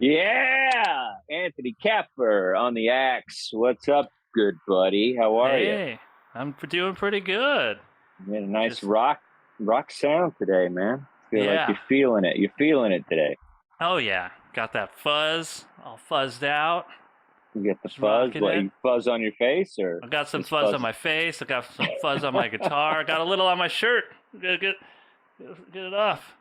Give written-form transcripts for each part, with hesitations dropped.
Yeah, Anthony Kapfer on the axe. What's up, good buddy? How are you? Hey, I'm doing pretty good. You had a nice Just- rock sound today, man. Feel like Yeah. you're feeling it. You're feeling it today. Oh yeah, got that fuzz, all fuzzed out. You get the Just fuzz. rocking What? it. You fuzz on your face, or I got some just fuzz on my face. I got some fuzz on my guitar. I got a little on my shirt. Gotta get it off.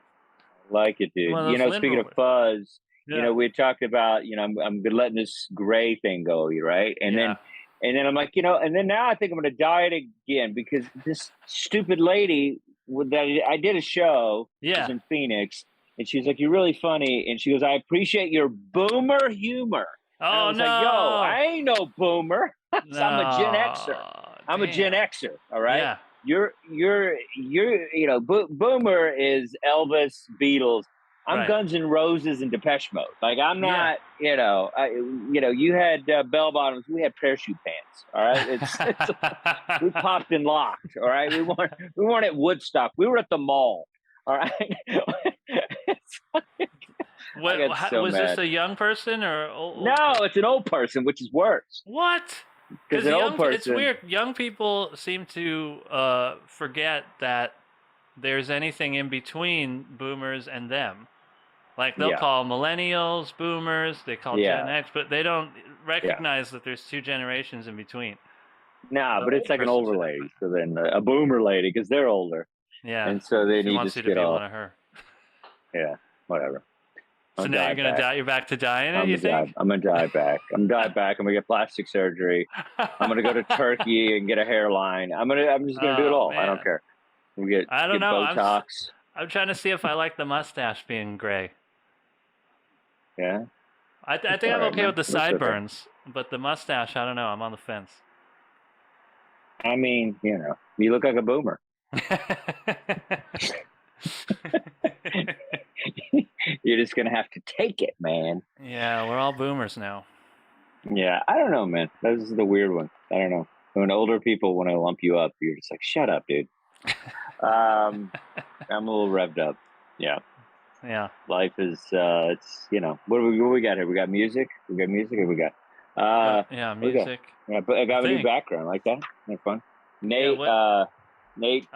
Like it, dude. One of those Land Speaking of Rovers. fuzz, Yeah. we had talked about, I'm letting this gray thing go, right? And Yeah. then I'm like, and then now I think I'm going to dye it again because this stupid lady that I did a show, Yeah. was in Phoenix, and she's like, "You're really funny," and she goes, "I appreciate your boomer humor." And I Oh was no! like, "Yo, I ain't no boomer. I'm a Gen Xer. I'm a Gen Damn. Xer. All right." Yeah. Boomer is Elvis, Beatles. I'm Right. Guns N' Roses and Depeche Mode. Like I'm not, you had bell bottoms, we had parachute pants. All right, we popped and locked. All right, we weren't at Woodstock. We were at the mall. All right. Was this a young person or old? No, it's an old person, which is worse. What? Because an old person. It's weird. Young people seem to forget that there's anything in between boomers and them. Like they'll call millennials boomers, they call Gen X, but they don't recognize that there's two generations in between. Nah, but it's like an older lady, so then a boomer lady, because they're older. Yeah. And so they she need wants to you to be off. one of her. Yeah, whatever. So now you're gonna die. You're back to dying it. You think? I'm gonna die back. I'm gonna get plastic surgery. I'm gonna go to Turkey and get a hairline. I'm just gonna do it all. Man. I don't care. I don't know. Botox. I'm trying to see if I like the mustache being gray. Yeah. I think I'm okay with the sideburns, but the mustache, I don't know. I'm on the fence. I mean, you look like a boomer. You're just gonna have to take it, man. Yeah, we're all boomers now. Yeah, I don't know, man. This is the weird one. I don't know. When older people want to lump you up, you're just like, shut up, dude. I'm a little revved up. Yeah. Yeah. Life is it's what do we got here? We got music. We got music. Or we got music. Yeah, but I got a new background like that. Isn't fun? Nate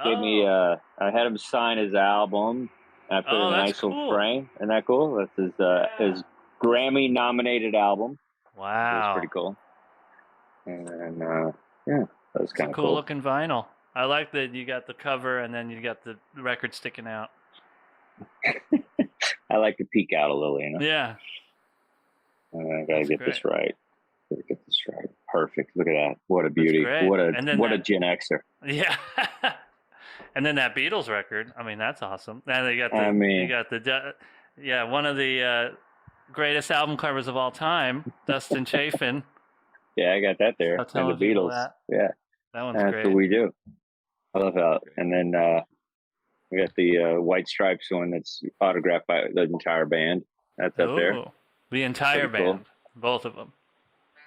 gave me I had him sign his album. And I put in a nice little frame. Isn't that cool? That's his Grammy nominated album. Wow. That's pretty cool. And that was kind of cool looking vinyl. I like that you got the cover and then you got the record sticking out. I like to peek out a little, Yeah. I gotta get this right. Perfect. Look at that. What a beauty. What a Gen Xer. Yeah. And then that Beatles record. I mean, that's awesome. And they got one of the greatest album covers of all time, Dustin Chafin. Yeah, I got that there. And the Beatles. Yeah. That one's great. That's what we do. I love that. And then we got the White Stripes one that's autographed by the entire band. That's up there. The entire band. Cool. Both of them.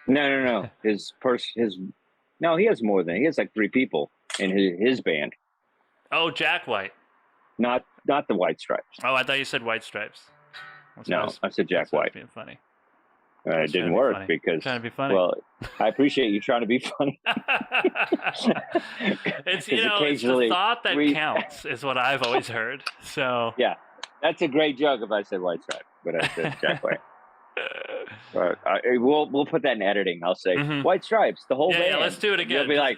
No. No, he has more than. He has like 3 people in his band. Oh, Jack White. Not the White Stripes. Oh, I thought you said White Stripes. I said Jack White. Being funny. It didn't work because. Trying to be funny. Well, I appreciate you trying to be funny. It's the thought that counts is what I've always heard. So yeah, that's a great joke if I said White Stripe, but I said Jack White. We'll put that in editing. I'll say White Stripes, the whole band. Yeah, let's do it again. You'll be like,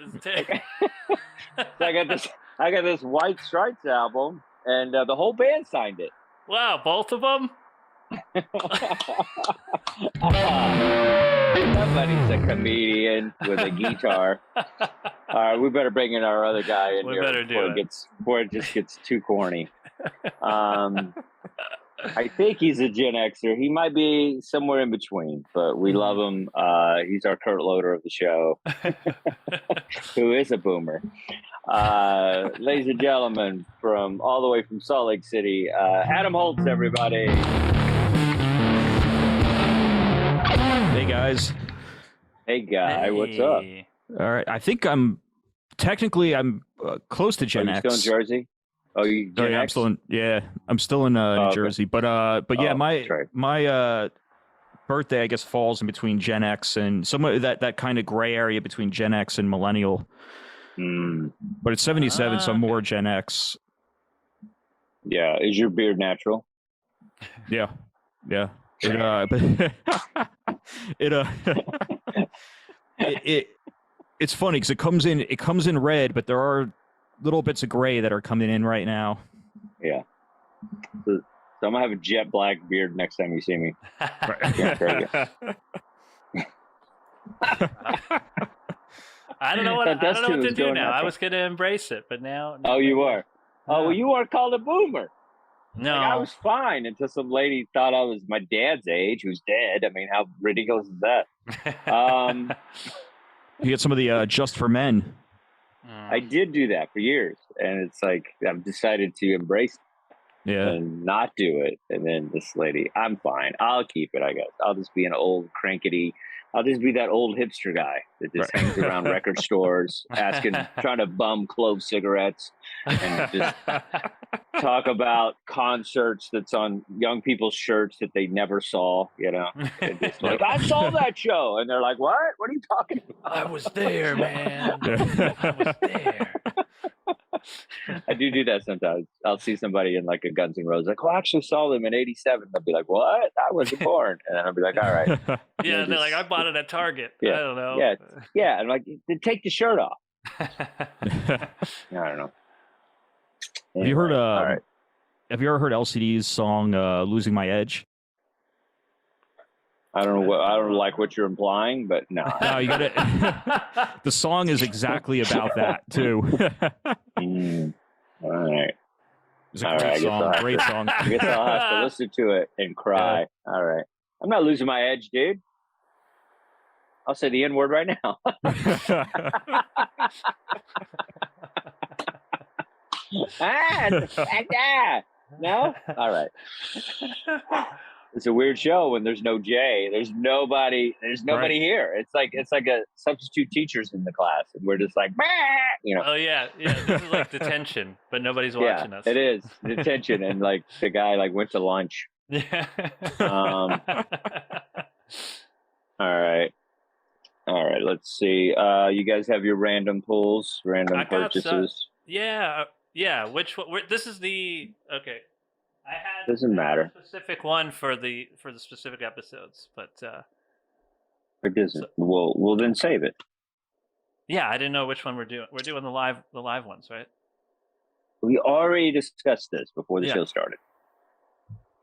I got this White Stripes album, and the whole band signed it. Wow, both of them. Somebody's a comedian with a guitar. All right, we better bring in our other guy in here before it just gets too corny. I think he's a Gen Xer. He might be somewhere in between, but we love him. He's our Kurt Loder of the show, who is a boomer. Ladies and gentlemen, from all the way from Salt Lake City, Adam Holtz, everybody. Hey guys. Hey guy, what's up? All right, I think I'm close to Gen X. Still in Jersey? Oh, you Gen X? I'm still in New Jersey. But yeah, my birthday, I guess, falls in between Gen X and some of that kind of gray area between Gen X and millennial. But it's 77, so I'm more Gen X. Yeah. Is your beard natural? Yeah. Yeah. It's funny because it comes in red, but there are little bits of gray that are coming in right now. Yeah. So I'm gonna have a jet black beard next time you see me. Yeah, I don't know what to do now. I was gonna embrace it, but now. Oh, you are. Oh, well, you are called a boomer. No, like, I was fine until some lady thought I was my dad's age, who's dead. I mean, how ridiculous is that? You get some of the Just for Men. I did do that for years, and it's like I've decided to embrace it and not do it. And then this lady, I'm fine. I'll keep it, I guess. I'll just be an old crankety. I'll just be that old hipster guy that just hangs around record stores, trying to bum clove cigarettes, and just talk about concerts that's on young people's shirts that they never saw. You know, just like, I saw that show, and they're like, "What? What are you talking about?" I was there, man. I was there. I do that sometimes. I'll see somebody in like a Guns N' Roses, like, "Well, I actually saw them in '87." They'll be like, "What? I wasn't born." And I'll be like, "All right." Yeah, they're like, "I bought it at Target." Yeah, I don't know. Yeah. I'm like, then take the shirt off. I don't know. Anyway, have you heard? all right. Have you ever heard LCD's song "Losing My Edge"? I don't know. I don't like what you're implying, but no. No, you got it. The song is exactly about that too. All right. It's a great song. Great song. I guess I'll have to listen to it and cry. Yeah. All right. I'm not losing my edge, dude. I'll say the N-word right now. No? All right. It's a weird show when there's no Jay. There's nobody here. It's like a substitute teacher's in the class, and we're just like, you know. Oh yeah. This is like detention, but nobody's watching us. It is detention, and like the guy like went to lunch. Yeah. All right. Let's see. You guys have your random pulls, random purchases. Yeah. Which one? This is the okay. I had doesn't matter. A specific one for the specific episodes, but it doesn't. We'll then save it. Yeah, I didn't know which one we're doing. We're doing the live ones, right? We already discussed this before the show started.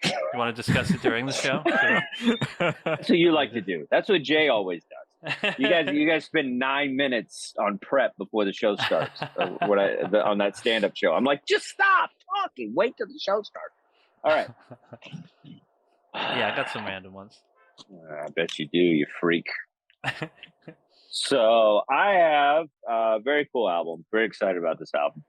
You want to discuss it during the show? Sure. That's what you like to do. That's what Jay always does. You guys spend 9 minutes on prep before the show starts. On that stand-up show, I'm like, just stop talking. Wait till the show starts. All right. Yeah, I got some random ones. I bet you do, you freak. So I have a very cool album. Very excited about this album.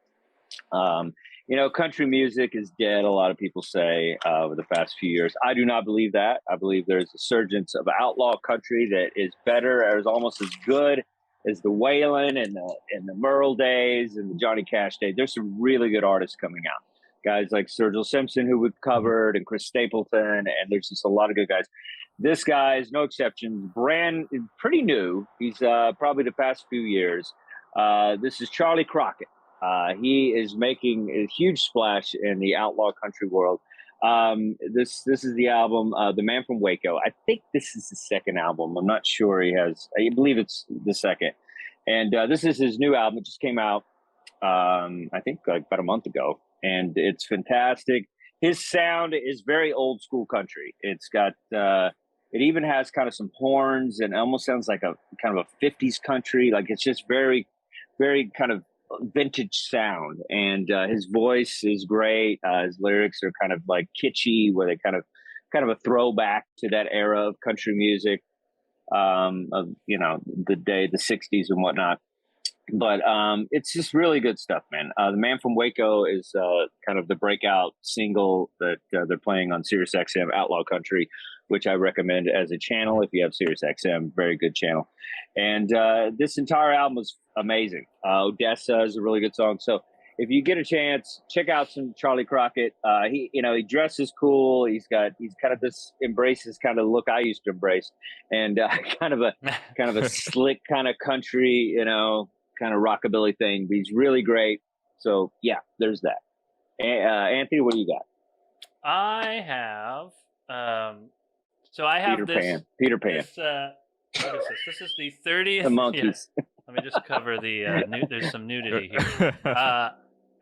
Country music is dead, a lot of people say, over the past few years. I do not believe that. I believe there's a surgence of outlaw country that is better, or is almost as good as the Waylon and the Merle days and the Johnny Cash days. There's some really good artists coming out. Guys like Sturgill Simpson, who we've covered, and Chris Stapleton, and there's just a lot of good guys. This guy is no exception. Pretty new. He's probably the past few years. This is Charlie Crockett. He is making a huge splash in the outlaw country world. This is the album, The Man from Waco. I think this is the second album. I'm not sure I believe it's the second. And this is his new album. It just came out, I think like about a month ago. And it's fantastic. His sound is very old school country. It's got, it even has kind of some horns, and almost sounds like a kind of a 50s country. Like it's just very, very kind of vintage sound. And his voice is great. His lyrics are kind of like kitschy, where they kind of a throwback to that era of country music, of the 60s and whatnot. But it's just really good stuff, man. The Man from Waco is kind of the breakout single that they're playing on SiriusXM Outlaw Country, which I recommend as a channel if you have SiriusXM. Very good channel. And this entire album was amazing. Odessa is a really good song. So if you get a chance, check out some Charlie Crockett. He dresses cool. He's kind of this embraces kind of look I used to embrace, and kind of a slick kind of country, kind of rockabilly thing. He's really great. So yeah, there's that. Anthony, what do you got? I have. So I have Peter Pan. This, what is this? This is the 30th. The monkeys. Yeah. Let me just cover the. There's some nudity here.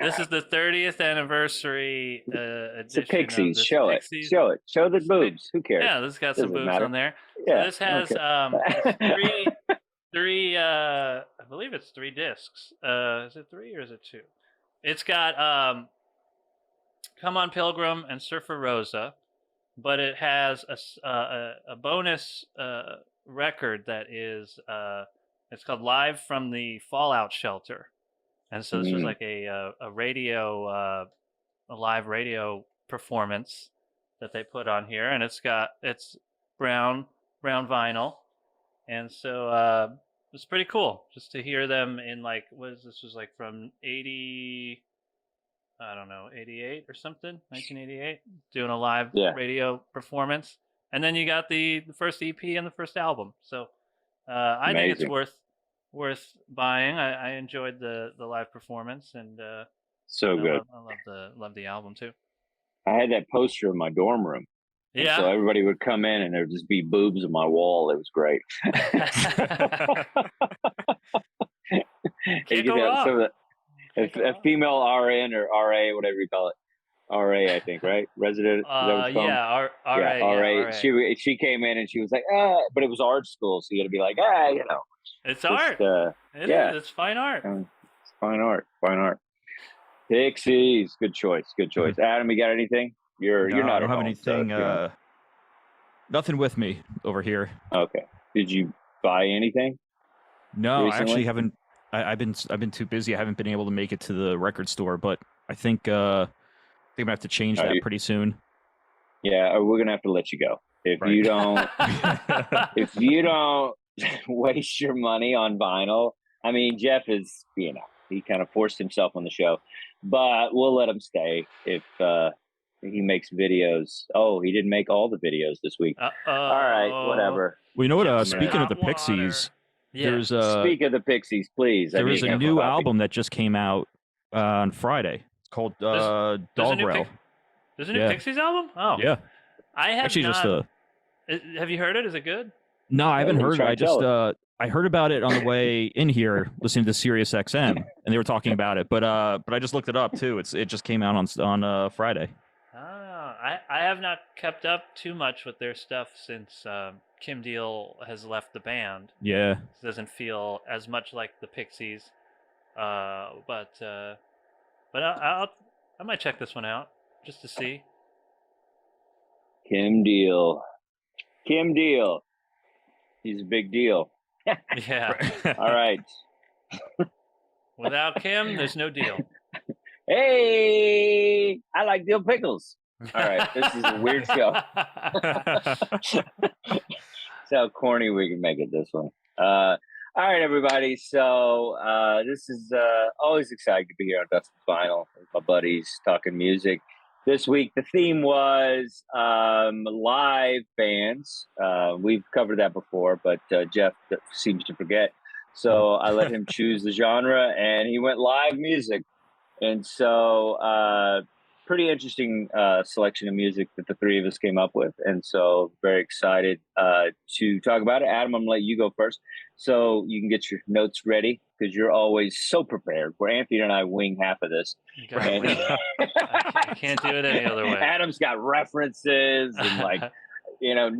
This is the 30th anniversary edition. It's the Pixies. Show Pixies. it. Show it. Show the boobs. Who cares? Yeah, this got some boobs on there. Yeah. So this has three. I believe it's 3 discs. Is it 3 or is it 2? It's got Come On Pilgrim and Surfer Rosa, but it has a bonus record that is it's called Live from the Fallout Shelter, and so this was like a live radio performance that they put on here, and it's brown vinyl, and so it's pretty cool just to hear them in this was like from 88 or something, 1988, doing a live radio performance. And then you got the first EP and the first album. So I think it's worth buying. I enjoyed the live performance, and so good. I love the album too. I had that poster in my dorm room. Yeah. So everybody would come in and there'd just be boobs on my wall. It was great. Can't go wrong. A female RN or RA, whatever you call it. RA, I think, right? Resident. Is that what it's called? RA. RA. She came in and she was like, but it was art school, so you got to be like, It's art. It is. It's fine art. It's fine art. Fine art. Pixies. Good choice. Good choice. Adam, you got anything? You're not. I don't have anything. Nothing with me over here. Okay. Did you buy anything? No, recently? I actually haven't. I've been too busy. I haven't been able to make it to the record store, but I think I'm gonna have to change that pretty soon. Yeah, we're gonna have to let you go if you don't. If you don't waste your money on vinyl. I mean, Jeff is, he kind of forced himself on the show, but we'll let him stay if he makes videos. Oh, he didn't make all the videos this week. All right, whatever. Well, you know what? Speaking of the Pixies. Yeah. Speak of the Pixies, please. There is a new album that just came out on Friday. It's called Doggerel. There's a new Pixies album? Oh. Yeah. I have actually not... Have you heard it? Is it good? No, I haven't heard it. I heard about it on the way in here listening to Sirius XM, and they were talking about it. But I just looked it up too. It just came out on Friday. I have not kept up too much with their stuff since Kim Deal has left the band. Yeah, it doesn't feel as much like the Pixies, but I might check this one out just to see. Kim Deal, he's a big deal. Yeah. All right. Without Kim, there's no deal. Hey, I like dill pickles. All right, this is a weird show. That's how corny we can make it, this one. All right, everybody. So this is always exciting to be here on Dustin Vinyl with my buddies talking music. This week, the theme was live bands. We've covered that before, but Jeff seems to forget. So I let him choose the genre, and he went live music. And so pretty interesting selection of music that the three of us came up with. And so very excited to talk about it. Adam, I'm going to let you go first so you can get your notes ready because you're always so prepared. Where Anthony and I wing half of this. I can't do it any other way. Adam's got references and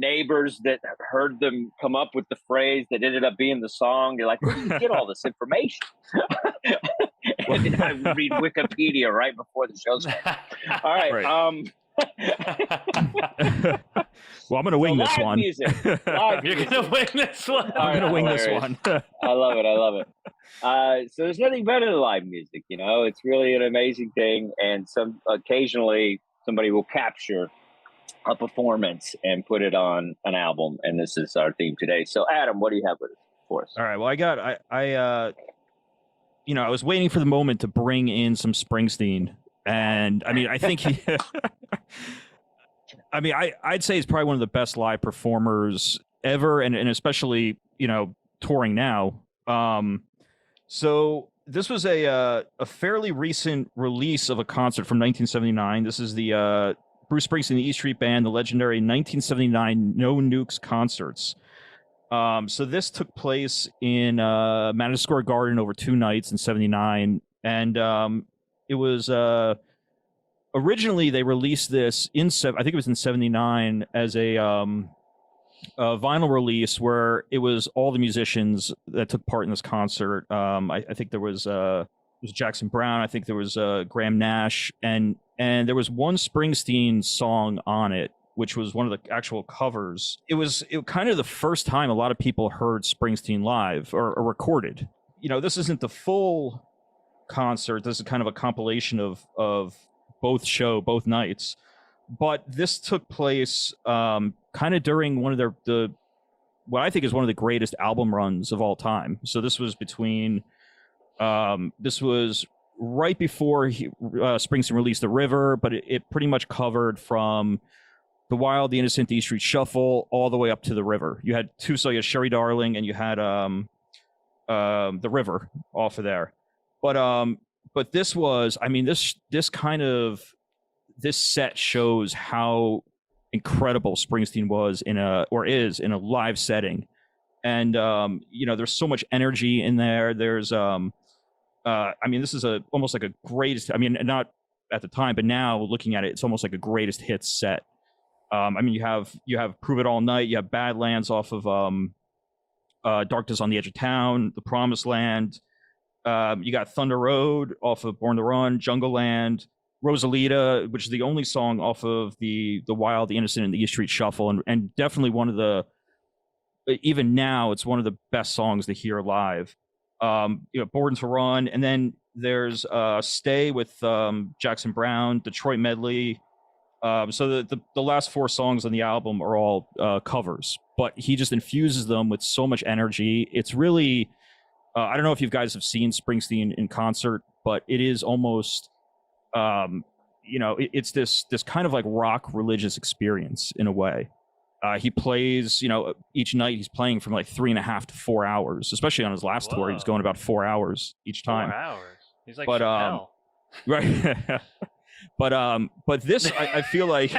neighbors that heard them come up with the phrase that ended up being the song. You're like, where do you get all this information? And then I read Wikipedia right before the show starts. All right. Well, I'm going to wing this one. You're going to wing this one. I'm going to wing this one. I love it. So there's nothing better than live music. It's really an amazing thing. And occasionally somebody will capture a performance and put it on an album. And this is our theme today. So Adam, what do you have for us? All right. Well, I was waiting for the moment to bring in some Springsteen, and I mean, I think he. I mean, I'd say he's probably one of the best live performers ever, and especially touring now. So this was a fairly recent release of a concert from 1979. This is the Bruce Springsteen, the E Street Band, the legendary 1979 No Nukes Concerts. So this took place in Madison Square Garden over 2 nights in 79. And it was originally they released this I think it was in 79 as a vinyl release where it was all the musicians that took part in this concert. I think there was Jackson Browne. I think there was Graham Nash, and there was one Springsteen song on it, which was one of the actual covers. It was kind of the first time a lot of people heard Springsteen live or recorded. This isn't the full concert. This is kind of a compilation of both nights. But this took place kind of during one of what I think is one of the greatest album runs of all time. So this was this was right before Springsteen released The River, but it pretty much covered from The Wild, The Innocent, The E Street Shuffle, all the way up to The River. You had two, so you had Sherry Darling, and you had The River off of there. But this was, I mean, this set shows how incredible Springsteen was is in a live setting. And there's so much energy in there. There's I mean, this is almost like a greatest, I mean, not at the time, but now looking at it, it's almost like a greatest hits set. I mean, you have Prove It All Night, you have Badlands off of Darkness on the Edge of Town, The Promised Land. You got Thunder Road off of Born to Run, Jungle Land, Rosalita, which is the only song off of the Wild, the Innocent, and the E Street Shuffle, and definitely one of the, even now, it's one of the best songs to hear live. Born to Run, and then there's Stay with Jackson Browne, Detroit Medley. So the last 4 songs on the album are all covers, but he just infuses them with so much energy. It's really, I don't know if you guys have seen Springsteen in concert, but it is almost, it's this kind of like rock religious experience in a way. He plays, each night he's playing from like 3.5 to 4 hours, especially on his last tour. He was going about 4 hours each time. 4 hours. He's like Chappelle. Right. But this, I feel like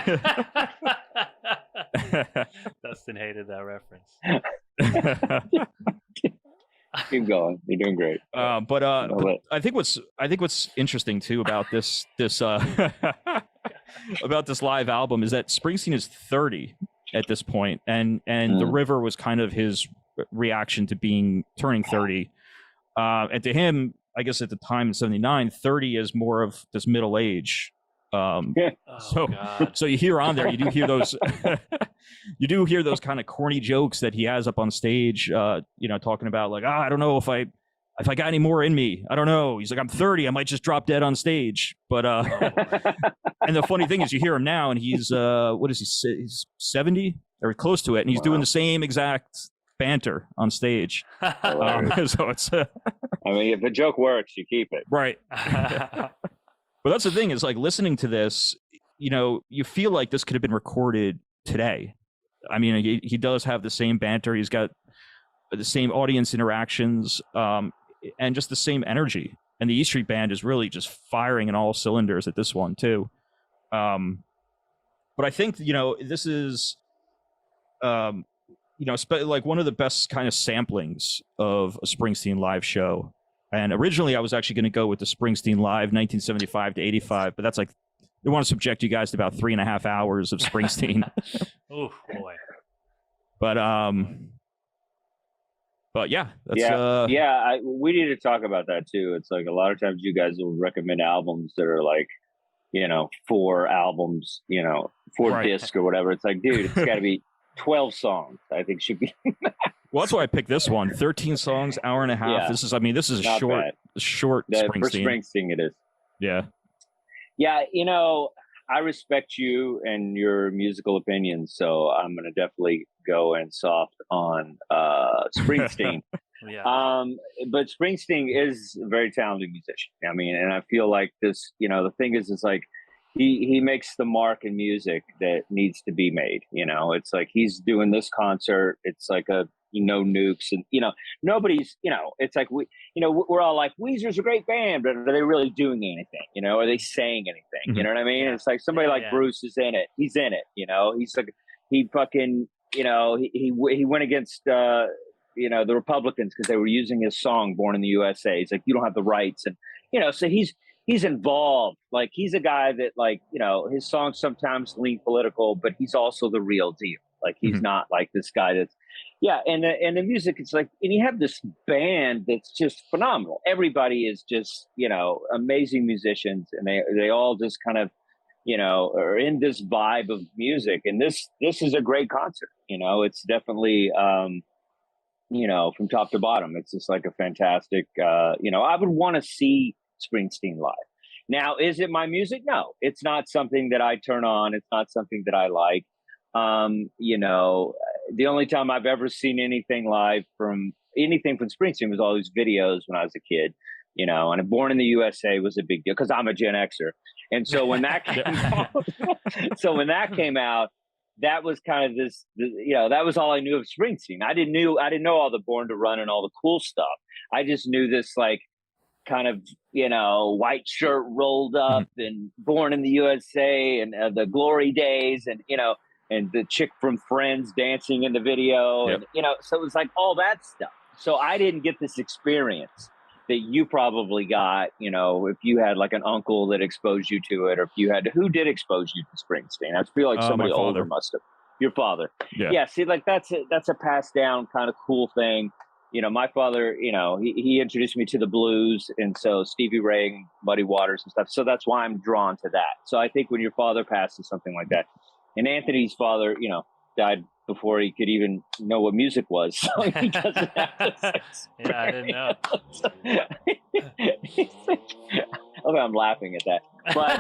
Dustin hated that reference. Keep going. You're doing great. But I think what's interesting too about this about this live album is that Springsteen is 30 at this point, and The River was kind of his reaction to turning 30. And to him, I guess at the time in 79, 30 is more of this middle age. So you hear on there, you do hear those kind of corny jokes that he has up on stage, talking about like, I don't know if I got any more in me. I don't know. He's like, I'm 30. I might just drop dead on stage. But and the funny thing is, you hear him now, and he's what is he? He's 70 or close to it, and he's doing the same exact banter on stage. So it's. I mean, if a joke works, you keep it. Right. But that's the thing is, like, listening to this, you feel like this could have been recorded today. I mean, he does have the same banter. He's got the same audience interactions, and just the same energy. And the E Street Band is really just firing in all cylinders at this one too. But I think this is, like one of the best kind of samplings of a Springsteen live show. And originally I was actually going to go with the Springsteen Live 1975 to 85, but that's like, they want to subject you guys to about 3.5 hours of Springsteen. Oh boy. But yeah, that's, we need to talk about that too. It's like a lot of times you guys will recommend albums that are like, 4 albums, 4 discs or whatever. It's like, dude, it's got to be 12 songs. I think should be. Well, that's why I picked this one. 13 songs, hour and a half. Yeah. This is a short Springsteen. For Springsteen, it is. Yeah. Yeah, I respect you and your musical opinions, so I'm going to definitely go in soft on Springsteen. Yeah. But Springsteen is a very talented musician. I mean, and I feel like this, the thing is like he makes the mark in music that needs to be made. It's like he's doing this concert. It's like a No Nukes, and nobody's. It's like we're all like, Weezer's a great band, but are they really doing anything? Are they saying anything? You know what I mean? It's like somebody like Bruce is in it. He's in it. He's like he fucking he went against the Republicans because they were using his song "Born in the USA." He's like, you don't have the rights, and so he's involved. Like, he's a guy that, like, his songs sometimes lean political, but he's also the real deal. Like, he's not like this guy that's, and the music, it's like, and you have this band that's just phenomenal. Everybody is just, amazing musicians, and they all just kind of, are in this vibe of music. And this is a great concert. It's definitely, from top to bottom, it's just like a fantastic, I would want to see Springsteen live. Now, is it my music? No, it's not something that I turn on. It's not something that I like. The only time I've ever seen anything live from Springsteen was all these videos when I was a kid, and Born in the USA was a big deal because I'm a Gen Xer. And so when that came out, that was kind of this, that was all I knew of Springsteen. I didn't know all the Born to Run and all the cool stuff. I just knew this, like, kind of, white shirt rolled up and Born in the USA and the Glory Days and, and the chick from Friends dancing in the video. Yep. And, so it was like all that stuff. So I didn't get this experience that you probably got, if you had like an uncle that exposed you to it, or if you had, who did expose you to Springsteen? I feel like somebody older must have. Your father. Yeah. See, like that's a passed down kind of cool thing. My father, he introduced me to the blues, and so Stevie Ray and Muddy Waters and stuff. So that's why I'm drawn to that. So I think when your father passes, something like that, and Anthony's father, died before he could even know what music was. So he doesn't have this Yeah, I didn't know. Okay, I'm laughing at that. But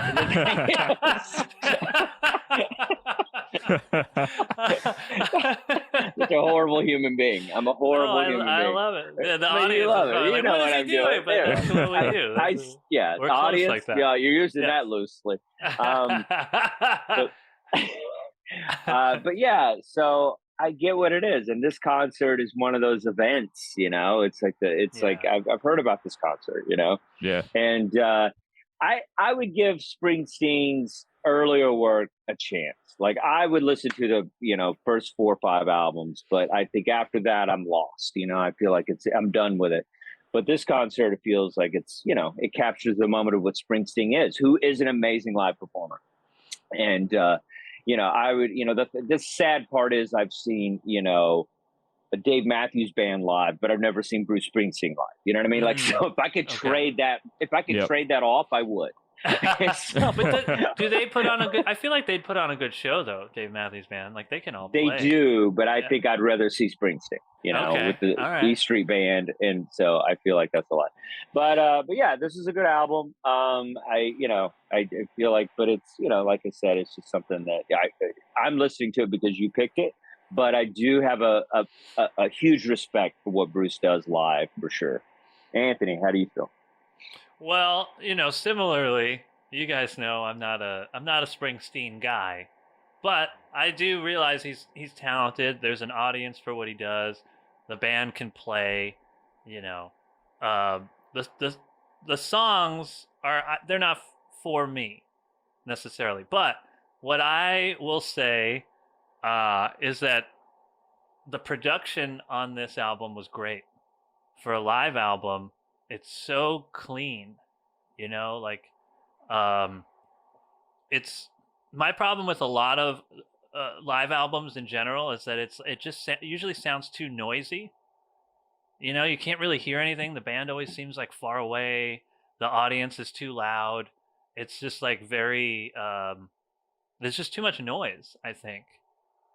such a horrible human being. I'm a horrible human being. I love it. The audience love it. Like, know what I'm doing. But that's what we do. The audience. Like that. Yeah, you're using that loosely. But yeah, so I get what it is, and this concert is one of those events. It's like like I've heard about this concert. Yeah, and I would give Springsteen's earlier work a chance. Like, I would listen to the first 4 or 5 albums, but I think after that I'm lost. I feel like I'm done with it. But this concert, it feels like it's it captures the moment of what Springsteen is, who is an amazing live performer. And I would the sad part is I've seen a Dave Matthews Band live, but I've never seen Bruce Springsteen live. You know what I mean? Like, so if I could trade that, trade that off, I would. But do they put on a good? I feel like they'd put on a good show, though. Dave Matthews Band, like, they can all play. They do, but I think I'd rather see Springsteen. With the E Street Band, and so I feel like that's a lot. But yeah, this is a good album. I feel like, but it's like I said, it's just something that I'm listening to it because you picked it. But I do have a huge respect for what Bruce does live, for sure. Anthony, how do you feel? Well, similarly, you guys know I'm not a Springsteen guy, but I do realize he's talented. There's an audience for what he does. The band can play. The songs they're not for me necessarily, but what I will say is that the production on this album was great. For a live album, it's so clean, it's my problem with a lot of live albums in general is that it just usually sounds too noisy. You can't really hear anything. The band always seems like far away. The audience is too loud. It's just like very, there's just too much noise, I think.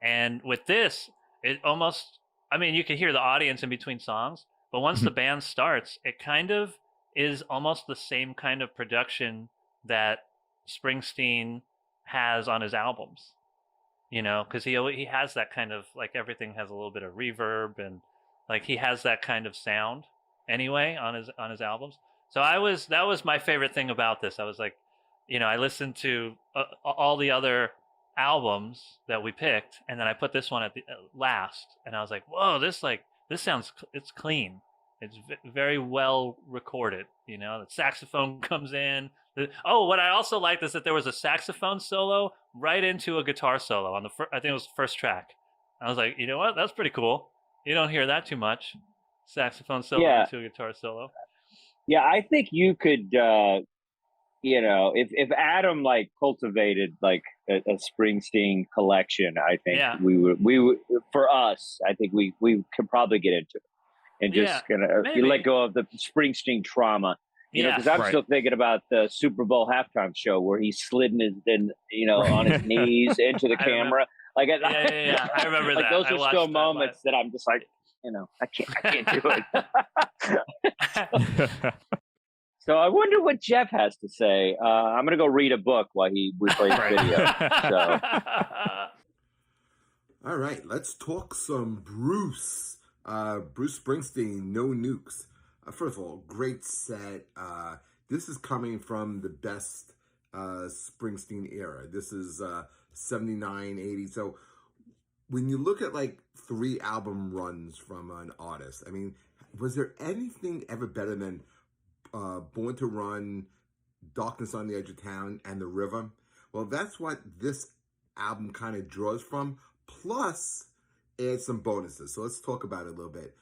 And with this, it almost, you can hear the audience in between songs, but once the band starts, it kind of is almost the same kind of production that Springsteen has on his albums, because he has that kind of, like, everything has a little bit of reverb and Like he has that kind of sound anyway on his albums. So that was my favorite thing about this. I was like, I listened to all the other albums that we picked, and then I put this one at the last, and I was like, whoa, this sounds, it's clean. It's very well recorded. The saxophone comes in. What I also liked is that there was a saxophone solo right into a guitar solo on I think it was the first track. I was like, you know what? That's pretty cool. You don't hear that too much. Saxophone solo into a guitar solo. Yeah, I think you could, if Adam like cultivated like a Springsteen collection, I think we would for us, I think we could probably get into it and just you let go of the Springsteen trauma. Because I'm still thinking about the Super Bowl halftime show where he slid on his knees into the camera. I remember that. Those are still moments that I'm just like, I can't do it. So I wonder what Jeff has to say. I'm gonna go read a book while we play video. So. All right, let's talk some Bruce. Bruce Springsteen, No Nukes. First of all, great set. This is coming from the best Springsteen era. This is 79, 80. So when you look at like 3 album runs from an artist, I mean, was there anything ever better than Born to Run, Darkness on the Edge of Town, and The River? Well, that's what this album kind of draws from, plus add some bonuses. So let's talk about it a little bit.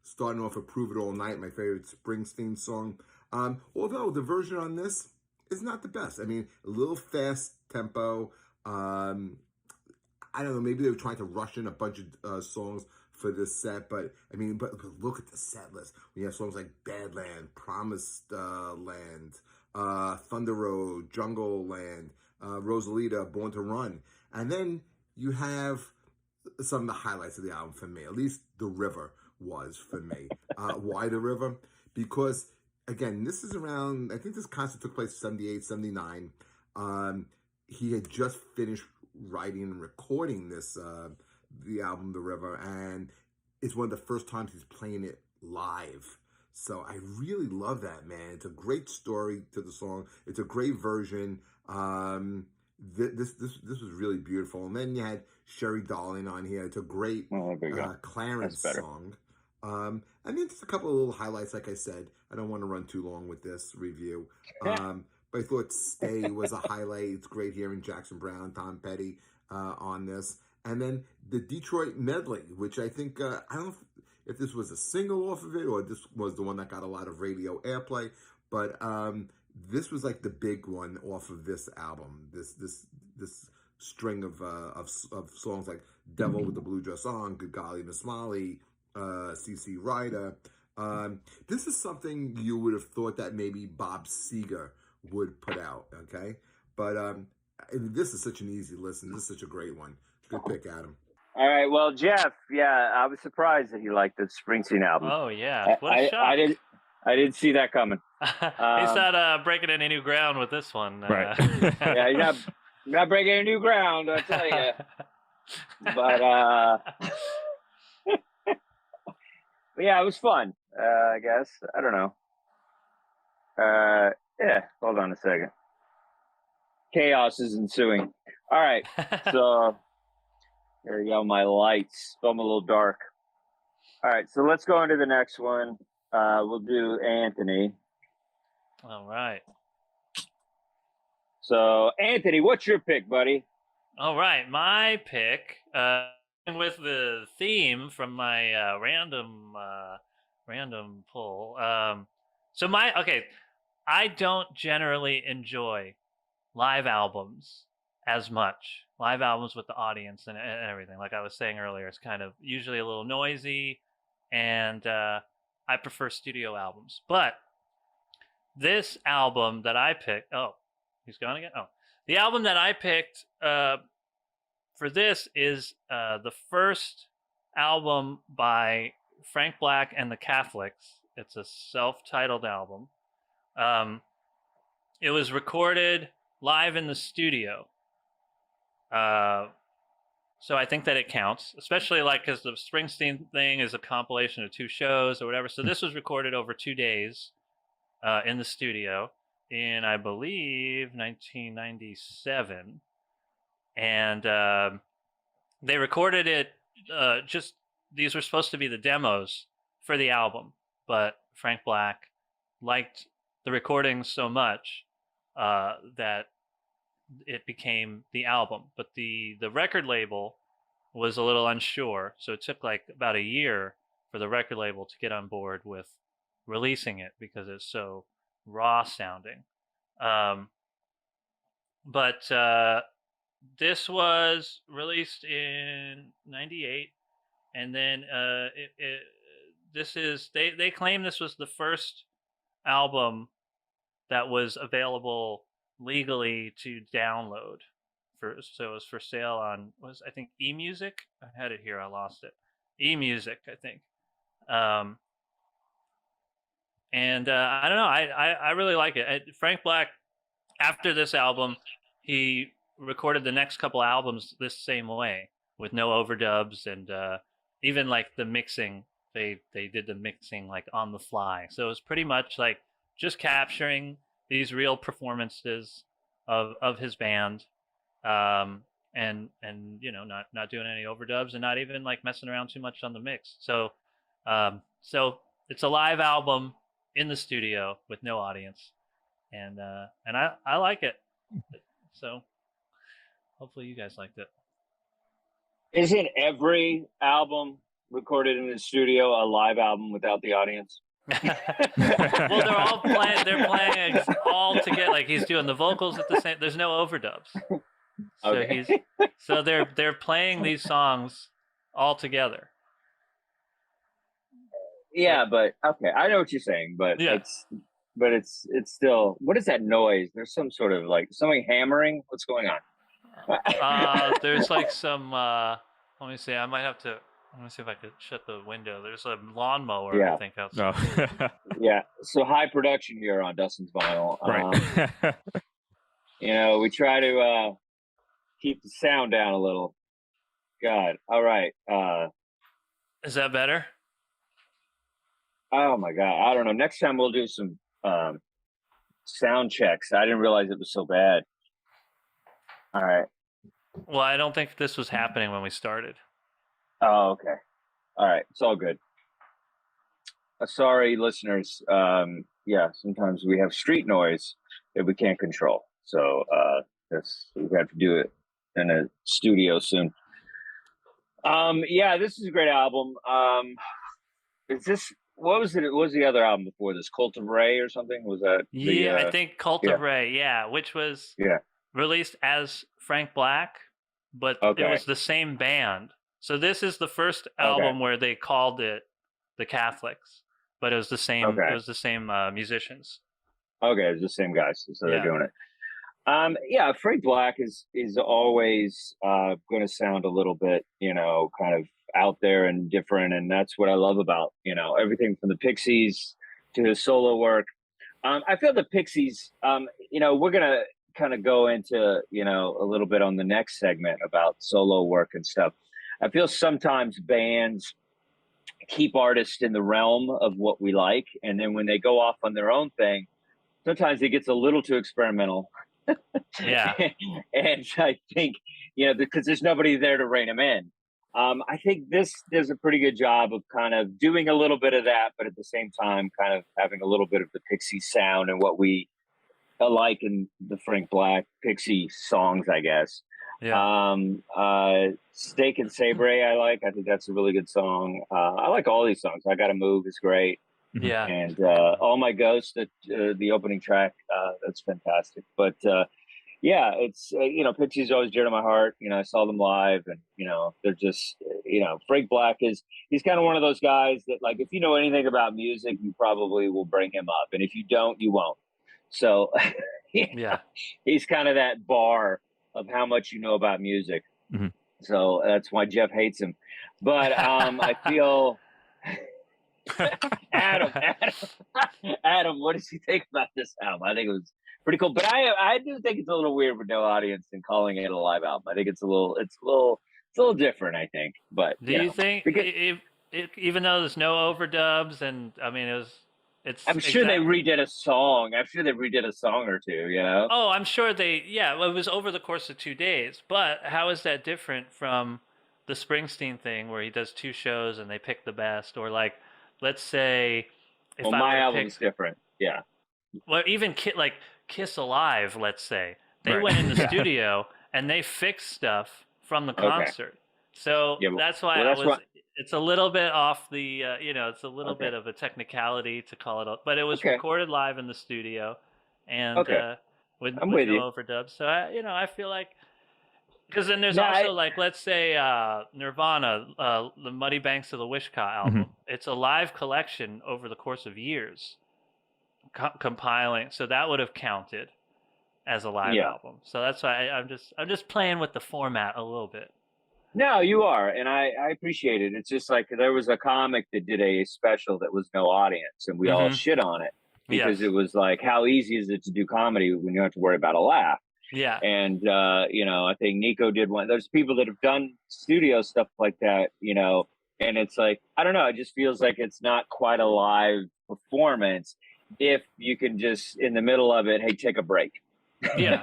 Starting off with Prove It All Night, my favorite Springsteen song. Although the version on this is not the best. I mean, a little fast tempo. I don't know, maybe they were trying to rush in a bunch of songs for this set, but look at the set list. We have songs like Badland, Promised Land, Thunder Road, Jungle Land, Rosalita, Born to Run. And then you have some of the highlights of the album for me, at least The River was for me. Why The River? Because, again, this is around, I think this concert took place 78, 79. He had just finished writing and recording the album The River, and it's one of the first times he's playing it live. So I really love that, man. It's a great story to the song. It's a great version. This was really beautiful. And then you had Sherry Darling on here. It's a great Clarence song. And then just a couple of little highlights, like I said. I don't want to run too long with this review. But I thought Stay was a highlight. It's great hearing Jackson Browne, Tom Petty on this. And then the Detroit medley, which I think, I don't know if this was a single off of it or this was the one that got a lot of radio airplay. But this was like the big one off of this album. This string of songs like Devil with the Blue Dress On, Good Golly Miss Molly, CC Rider. This is something you would have thought that maybe Bob Seger would put out, okay? But this is such an easy listen. This is such a great one. Good pick, Adam. All right, well, Jeff, I was surprised that you liked the Springsteen album. Oh yeah, what a shock! I didn't see that coming. He's not breaking any new ground with this one. Right. Yeah, you're not breaking any new ground, I tell you. But yeah, it was fun. I guess I don't know. Yeah, hold on a second. Chaos is ensuing. All right, so there you go. My lights. So I'm a little dark. All right, so let's go into the next one. We'll do Anthony. All right. So, Anthony, what's your pick, buddy? All right, my pick, with the theme from my random pull. I don't generally enjoy live albums as much. Live albums with the audience and everything. Like I was saying earlier, it's kind of usually a little noisy, and I prefer studio albums. But this album that I picked, he's gone again? Oh, the album that I picked for this is the first album by Frank Black and the Catholics. It's a self-titled album. It was recorded live in the studio. So I think that it counts, especially like because the Springsteen thing is a compilation of 2 shows or whatever. So this was recorded over 2 days in the studio in, I believe, 1997. And they recorded it just, these were supposed to be the demos for the album, but Frank Black liked the recordings so much that it became the album. But the record label was a little unsure, so it took like about a year for the record label to get on board with releasing it because it's so raw sounding. But this was released in '98, and then they claim this was the first album that was available legally to download. So it was for sale on, I think eMusic. I had it here, I lost it. eMusic, I think. And I don't know, I really like it. Frank Black, after this album, he recorded the next couple albums this same way with no overdubs, and even like the mixing, they did the mixing like on the fly. So it was pretty much like just capturing these real performances of his band, and you know, not doing any overdubs and not even like messing around too much on the mix. So so it's a live album in the studio with no audience, and I like it. So hopefully you guys liked it. Isn't every album recorded in the studio a live album without the audience? Well, they're all playing. They're playing all together. Like he's doing the vocals at the same. There's no overdubs. So Okay. they're playing these songs all together. Yeah, but okay, I know what you're saying, but Yeah. it's still, what is that noise? There's some sort of like something hammering. What's going on? There's like some. Let me see. I might have to. Let me see if I could shut the window. There's a lawnmower, Yeah. I think, outside. Oh. Yeah, so high production here on Dustin's Vinyl. Right. You know, we try to keep the sound down a little. God, all right. Is that better? Oh my God, I don't know. Next time we'll do some sound checks. I didn't realize it was so bad. All right. Well, I don't think this was happening when we started. Oh, okay. All right. It's all good. Sorry, listeners. Yeah, sometimes we have street noise that we can't control. So we have to do it in a studio soon. Yeah, this is a great album. Is this, what was it? What was the other album before this? Cult of Ray or something? Was that? I think Cult of Ray, which was released as Frank Black, but it was the same band. So this is the first album where they called it the Catholics, but it was the same. It was the same musicians. Okay, it's the same guys, so they're doing it. Yeah, Frank Black is always going to sound a little bit, you know, kind of out there and different, and that's what I love about, you know, everything from the Pixies to his solo work. I feel the Pixies, you know, we're gonna kind of go into, you know, a little bit on the next segment about solo work and stuff. I feel sometimes bands keep artists in the realm of what we like, and then when they go off on their own thing, sometimes it gets a little too experimental. Yeah. And I think, you know, because there's nobody there to rein them in. I think this does a pretty good job of kind of doing a little bit of that, but at the same time, kind of having a little bit of the Pixie sound and what we like in the Frank Black Pixie songs, I guess. Yeah. Steak and Sabre, I think that's a really good song. I like all these songs. I Gotta Move is great. Yeah. And All My Ghost, the opening track, that's fantastic. But yeah, it's, you know, Pixie's always dear to my heart. You know, I saw them live, and, you know, they're just, you know, Frank Black he's kind of one of those guys that, like, if you know anything about music, you probably will bring him up. And if you don't, you won't. So yeah, he's kind of that bar of how much you know about music. Mm-hmm. So that's why Jeff hates him. But I feel... Adam, what does he think about this album? I think it was pretty cool, but I do think it's a little weird with no audience and calling it a live album. I think it's a little It's a little different, I think. But do you think even though there's no overdubs, and I mean I'm sure they redid a song. I'm sure they redid a song or two. You know? Oh, I'm sure well, it was over the course of 2 days. But how is that different from the Springsteen thing where he does 2 shows and they pick the best? Or like, let's say, if my album's different. Yeah. Well, even like Kiss Alive, let's say, they went in the studio and they fixed stuff from the concert. So that's why it's a little bit off the, it's a little bit of a technicality to call it, but it was recorded live in the studio, and with no overdubs. So I feel like, because then there's also like, let's say Nirvana, the Muddy Banks of the Wishkah album. It's a live collection over the course of years, compiling. So that would have counted as a live album. So that's why I'm just playing with the format a little bit. No, you are, and I appreciate it. It's just like there was a comic that did a special that was no audience, and we all shit on it because it was like, how easy is it to do comedy when you don't have to worry about a laugh? Yeah. And I think Nico did one. There's people that have done studio stuff like that, and it's like, I don't know, it just feels like it's not quite a live performance if you can just in the middle of it, hey, take a break. Yeah.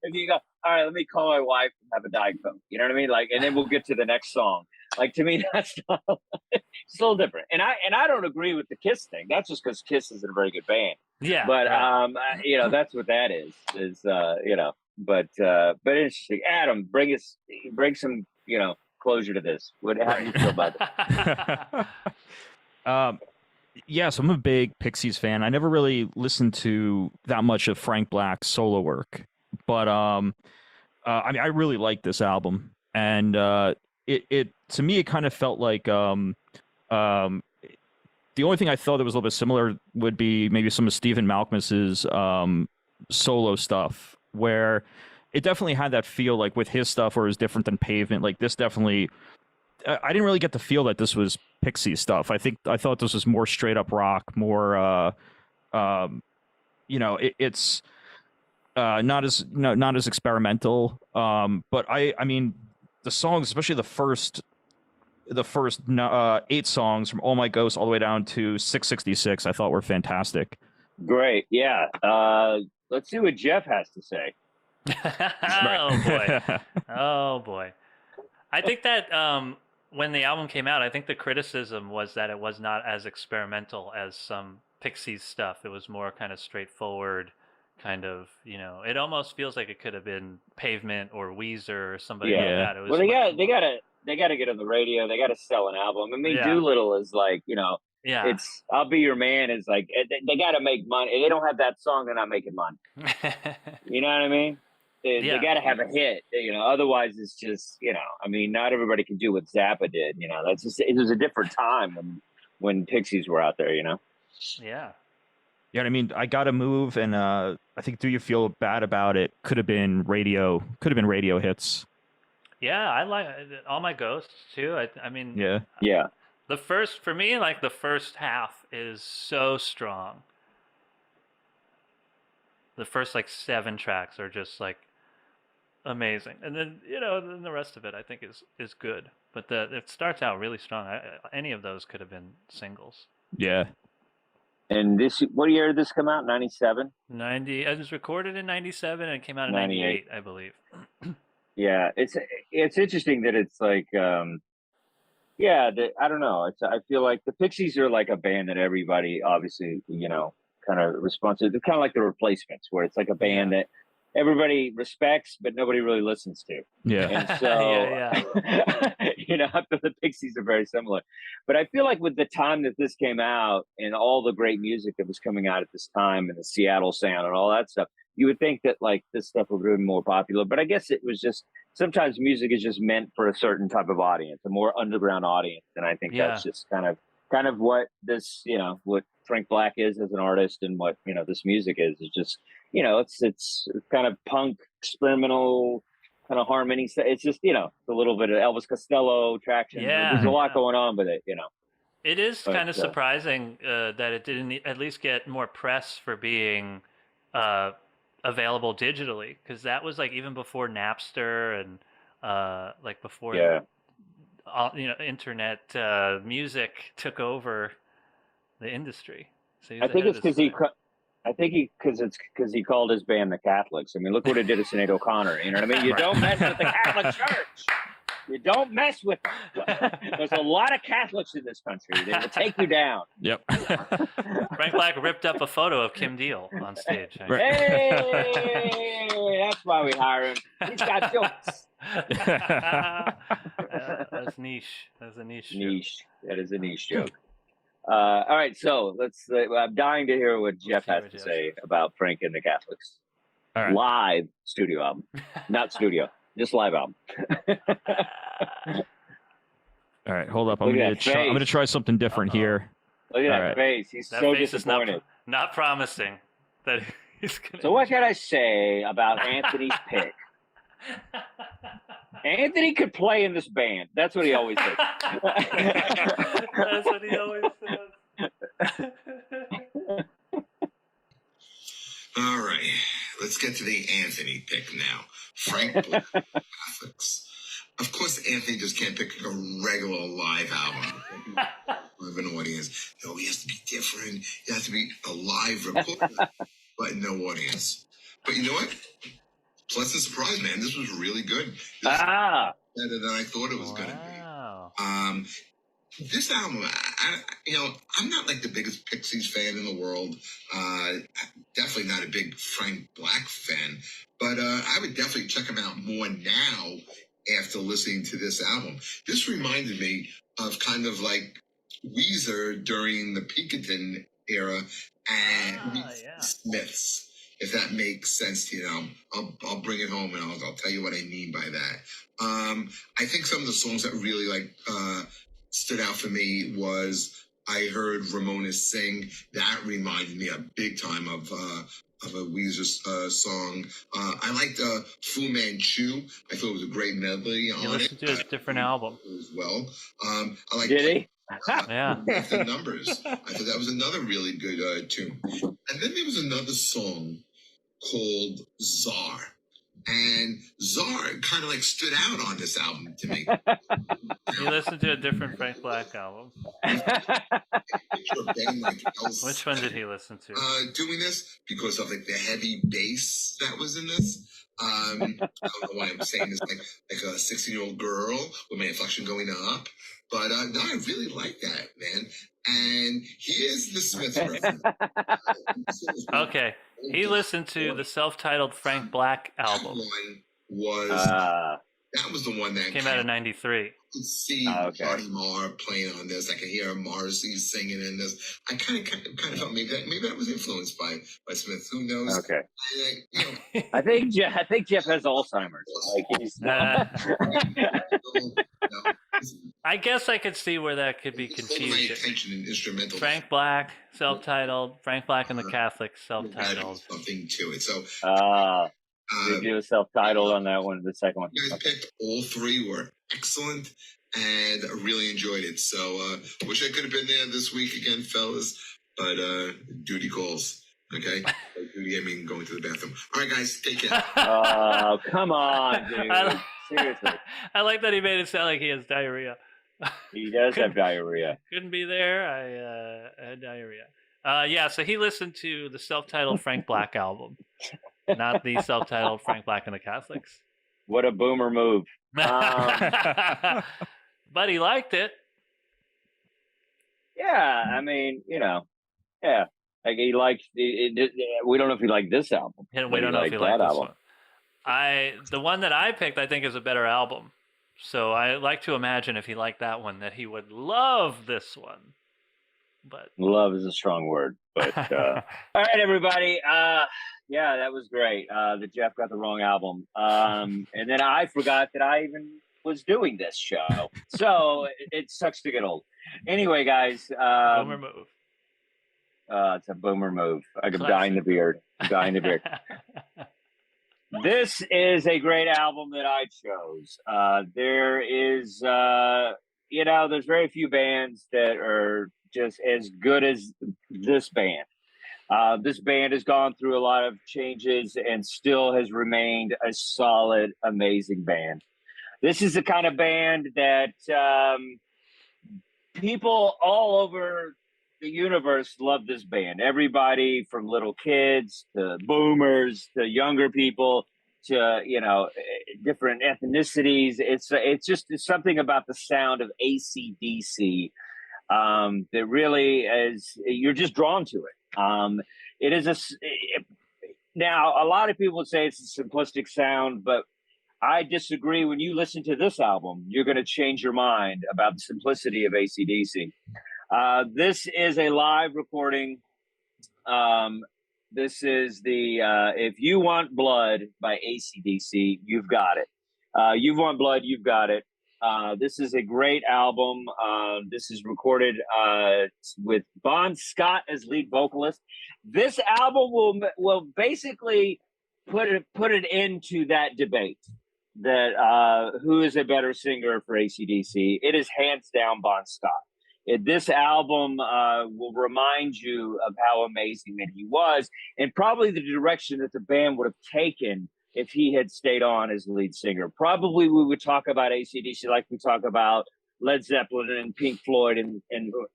If you go, all right, let me call my wife and have a Diet Coke. You know what I mean? Like, and then we'll get to the next song. Like, to me, that's not, it's a little different. And I don't agree with the Kiss thing. That's just because Kiss isn't a very good band. Yeah. But that's what that is. But interesting. Adam, bring some closure to this. How do you feel about it? Yeah, so I'm a big Pixies fan. I never really listened to that much of Frank Black's solo work. But I really like this album, and it to me it kind of felt like the only thing I thought that was a little bit similar would be maybe some of Stephen Malkmus's solo stuff, where it definitely had that feel like with his stuff where it was different than Pavement. Like this definitely, I didn't really get the feel that this was Pixies stuff. I thought this was more straight up rock, more it's. Not as experimental, but I mean the songs, especially the first 8 songs from All My Ghosts all the way down to 666, I thought were fantastic. Great, yeah. Let's see what Jeff has to say. Oh boy. I think that when the album came out, I think the criticism was that it was not as experimental as some Pixies stuff. It was more kind of straightforward. Kind of, it almost feels like it could have been Pavement or Weezer or somebody like that. It was they got to get on the radio. They got to sell an album. I mean, Doolittle is like, it's I'll Be Your Man is like, they got to make money. If they don't have that song, they're not making money. You know what I mean? They got to have a hit. Otherwise it's just, I mean, not everybody can do what Zappa did. That's just, it was a different time when Pixies were out there. Yeah. Yeah, I mean, I Gotta Move, and I think Do You Feel Bad About It could have been radio hits. Yeah, I like All My Ghosts too. I mean, yeah. The first half is so strong. The first 7 tracks are just amazing, and then then the rest of it I think is good. But it starts out really strong. Any of those could have been singles. Yeah. And what year did this come out? 97? 90. It was recorded in 97 and it came out in 98, I believe. Yeah, it's interesting that it's like, I don't know. I feel like the Pixies are like a band that everybody obviously, kind of responds to. They're kind of like the Replacements, where it's like a band that everybody respects, but nobody really listens to. Yeah. And so, I feel the Pixies are very similar. But I feel like with the time that this came out and all the great music that was coming out at this time and the Seattle sound and all that stuff, you would think that this stuff would be more popular. But I guess it was just, sometimes music is just meant for a certain type of audience, a more underground audience. And I think that's just kind of what this, what Frank Black is as an artist and what, this music is just, it's kind of punk, experimental, kind of harmony. It's just, a little bit of Elvis Costello traction. Yeah. There's a lot going on with it, It is kind of surprising that it didn't at least get more press for being available digitally, because that was like even before Napster and like before internet music took over the industry. So I think it's because he called his band the Catholics. I mean, look what it did to Sinead O'Connor. You know what I mean? You don't mess with the Catholic Church. You don't mess with them. There's a lot of Catholics in this country. They will take you down. Yep. Frank Black ripped up a photo of Kim Deal on stage. Hey, that's why we hire him. He's got jokes. That's niche. That's a niche. Niche. That is a niche joke. All right, so let's. I'm dying to hear what Jeff has to say about Frank and the Catholics. All right. Live studio album, not studio, just live album. All right, hold up. I'm going to try something different here. Look at that face. He's so disappointed. Is not promising that he's going to. So what can I say about Anthony's pick? Anthony could play in this band. That's what he always says. That's what he always says. All right, let's get to the Anthony pick now. Frank Black, Catholics. Of course, Anthony just can't pick a regular live album with an audience. No, he has to be different. He has to be a live recording, but no audience. But you know what? Pleasant surprise, man. This was really good. This better than I thought it was going to be. This album, I'm not like the biggest Pixies fan in the world. Definitely not a big Frank Black fan. But I would definitely check him out more now after listening to this album. This reminded me of kind of like Weezer during the Pinkerton era and Smiths. If that makes sense to you, I'll bring it home and I'll tell you what I mean by that. I think some of the songs that really stood out for me was I heard Ramona sing. That reminded me a big time of a Weezer song. I liked Fu Manchu. I thought it was a great medley on it. You listened to a different album as well. I like. Did he? Yeah. The numbers. I thought that was another really good tune. And then there was another song called Czar. And Czar kind of stood out on this album to me. You listened to a different Frank Black album. Which one did he listen to? Doing this because of the heavy bass that was in this. I don't know why I'm saying this like a 16-year-old girl with my inflection going up. But no, I really like that, man. And here's the Smiths reference. Okay. He listened to the self-titled Frank Black album. That was the one that came out in '93. I could see Marty Marr playing on this. I could hear Marcy singing in this. I kind of felt maybe that was influenced by Smith. Who knows? Okay. And I think Jeff has Alzheimer's. I guess I could see where that could be confusing. Frank Black, self-titled. Frank Black and the Catholics, self-titled. Something to it. So. Did you do a self-titled on that one? The second one. You guys picked all three were excellent, and I really enjoyed it. So, wish I could have been there this week again, fellas. But duty calls. Okay, duty. I mean, going to the bathroom. All right, guys, take care. Oh, come on, dude. Seriously. I like that he made it sound like he has diarrhea. He does have diarrhea. Couldn't be there. I had diarrhea. So he listened to the self-titled Frank Black album. Not the self-titled Frank Black and the Catholics. What a boomer move. But he liked it. Yeah, I mean, yeah. Like he liked we don't know if he liked this album. And we don't know if he liked this one. The one that I picked, I think, is a better album. So I like to imagine if he liked that one, that he would love this one. But love is a strong word. But all right, everybody. Yeah, that was great. That Jeff got the wrong album. And then I forgot that I even was doing this show. So it sucks to get old. Anyway, guys. Boomer move. It's a boomer move. I'm dyeing the beard. This is a great album that I chose. There is, there's very few bands that are just as good as this band. This band has gone through a lot of changes and still has remained a solid, amazing band. This is the kind of band that people all over the universe love this band. Everybody from little kids to boomers to younger people to, you know, different ethnicities. It's just something about the sound of ACDC that really is, you're just drawn to it. It is now a lot of people say it's a simplistic sound, but I disagree. When you listen to this album, you're going to change your mind about the simplicity of ACDC. This is a live recording. This is the If You Want Blood by ACDC. You've got it. You Want Blood, you've got it. This is a great album. This is recorded with Bon Scott as lead vocalist. This album will basically put it into that debate that who is a better singer for ACDC. It is hands down Bon Scott. This album will remind you of how amazing that he was, and probably the direction that the band would have taken if he had stayed on as the lead singer. Probably we would talk about ACDC like we talk about Led Zeppelin and Pink Floyd and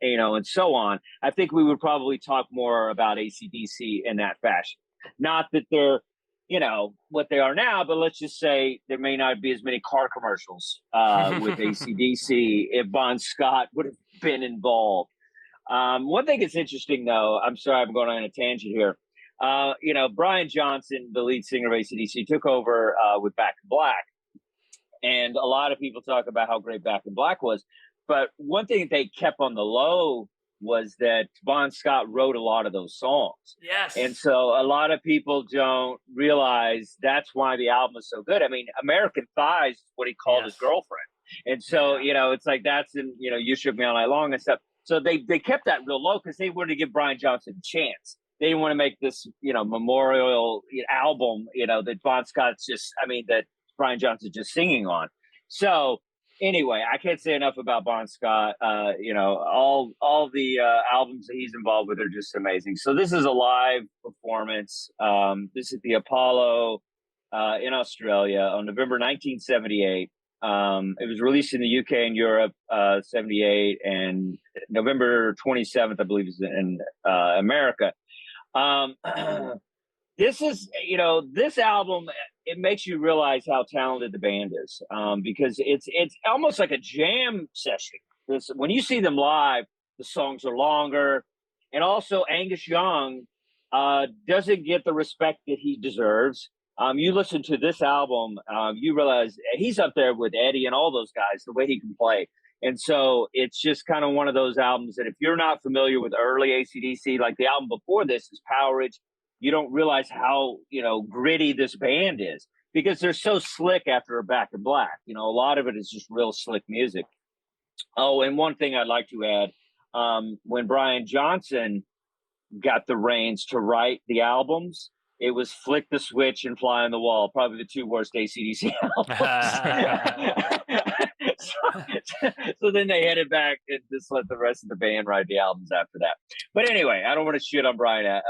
you know, and so on. I think we would probably talk more about ACDC in that fashion. Not that they're, you know, what they are now, but let's just say there may not be as many car commercials with ACDC if Bon Scott would have been involved. One thing that's interesting, though, I'm sorry I'm going on a tangent here. You know, Brian Johnson, the lead singer of ACDC, took over with Back in Black. And a lot of people talk about how great Back in Black was. But one thing that they kept on the low was that Bon Scott wrote a lot of those songs. Yes. And so a lot of people don't realize that's why the album is so good. I mean, American Thighs is what he called his girlfriend. And so, you know, it's like that's in, you know, You Shook Me All Night Long and stuff. So they kept that real low because they wanted to give Brian Johnson a chance. They didn't want to make this, you know, memorial album, you know, that Bon Scott's just, I mean, that Brian Johnson's just singing on. So anyway, I can't say enough about Bon Scott. You know, all the albums that he's involved with are just amazing. So this is a live performance. This is the Apollo in Australia on November 1978. It was released in the UK and Europe 78, and November 27th, I believe, is in America. This is, you know, this album, it makes you realize how talented the band is, because it's almost like a jam session. When you see them live, the songs are longer, and also Angus Young doesn't get the respect that he deserves. You listen to this album, you realize he's up there with Eddie and all those guys, the way he can play. And so it's just kind of one of those albums that if you're not familiar with early ACDC, like the album before this is Powerage, you don't realize how, you know, gritty this band is because they're so slick after a Back in Black. You know, a lot of it is just real slick music. Oh, and one thing I'd like to add, when Brian Johnson got the reins to write the albums, it was Flick the Switch and Fly on the Wall, probably the two worst ACDC albums. So then they headed back and just let the rest of the band write the albums after that. But anyway, I don't want to shit on Brian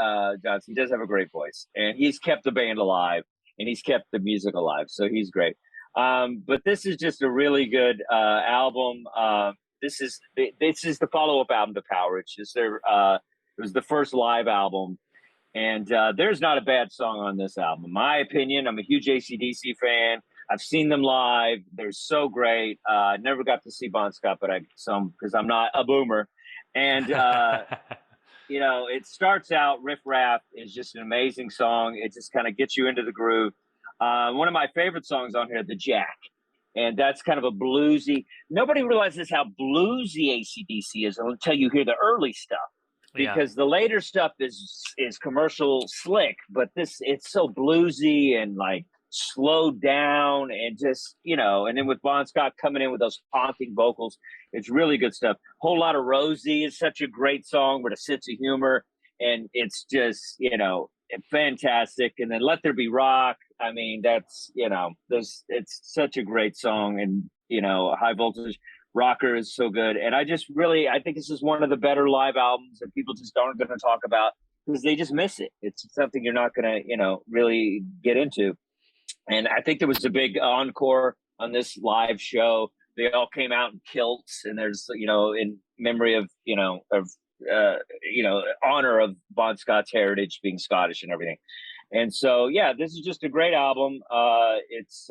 Johnson. He does have a great voice, and he's kept the band alive, and he's kept the music alive, so he's great. But this is just a really good album. This is the follow-up album to Powerage. It was the first live album. And there's not a bad song on this album. In my opinion, I'm a huge ACDC fan. I've seen them live. They're so great. I never got to see Bon Scott, but I saw them because I'm not a boomer. And, you know, it starts out, Riff Raff is just an amazing song. It just kind of gets you into the groove. One of my favorite songs on here, The Jack. And that's kind of a bluesy. Nobody realizes how bluesy ACDC is until you hear the early stuff. Because the later stuff is commercial slick, but it's so bluesy and like slowed down and just, you know, and then with Bon Scott coming in with those haunting vocals, it's really good stuff. Whole Lot of Rosie is such a great song with a sense of humor, and it's just, you know, fantastic. And then Let There Be Rock. I mean, that's, you know, it's such a great song, and, you know, High Voltage Rocker is so good. And I think this is one of the better live albums that people just aren't going to talk about. because they just miss it. It's something you're not going to, really get into. And I think there was a big encore on this live show. They all came out in kilts, and there's, in memory of, honor of Bon Scott's heritage being Scottish and everything. And so, yeah, this is just a great album. It's,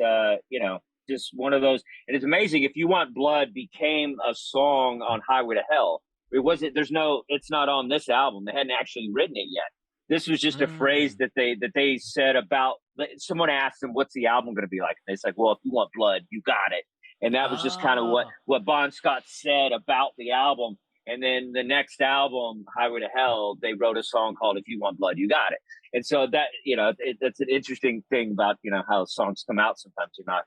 just one of those. And it's amazing. If You Want Blood became a song on Highway to Hell. It's not on this album. They hadn't actually written it yet. This was just a phrase that they said about, someone asked them, what's the album going to be like? And they said, well, if you want blood, you got it. And that was just kind of what Bon Scott said about the album. And then the next album, Highway to Hell, they wrote a song called If You Want Blood, You Got It. And so that, that's an interesting thing about, how songs come out. Sometimes they're not,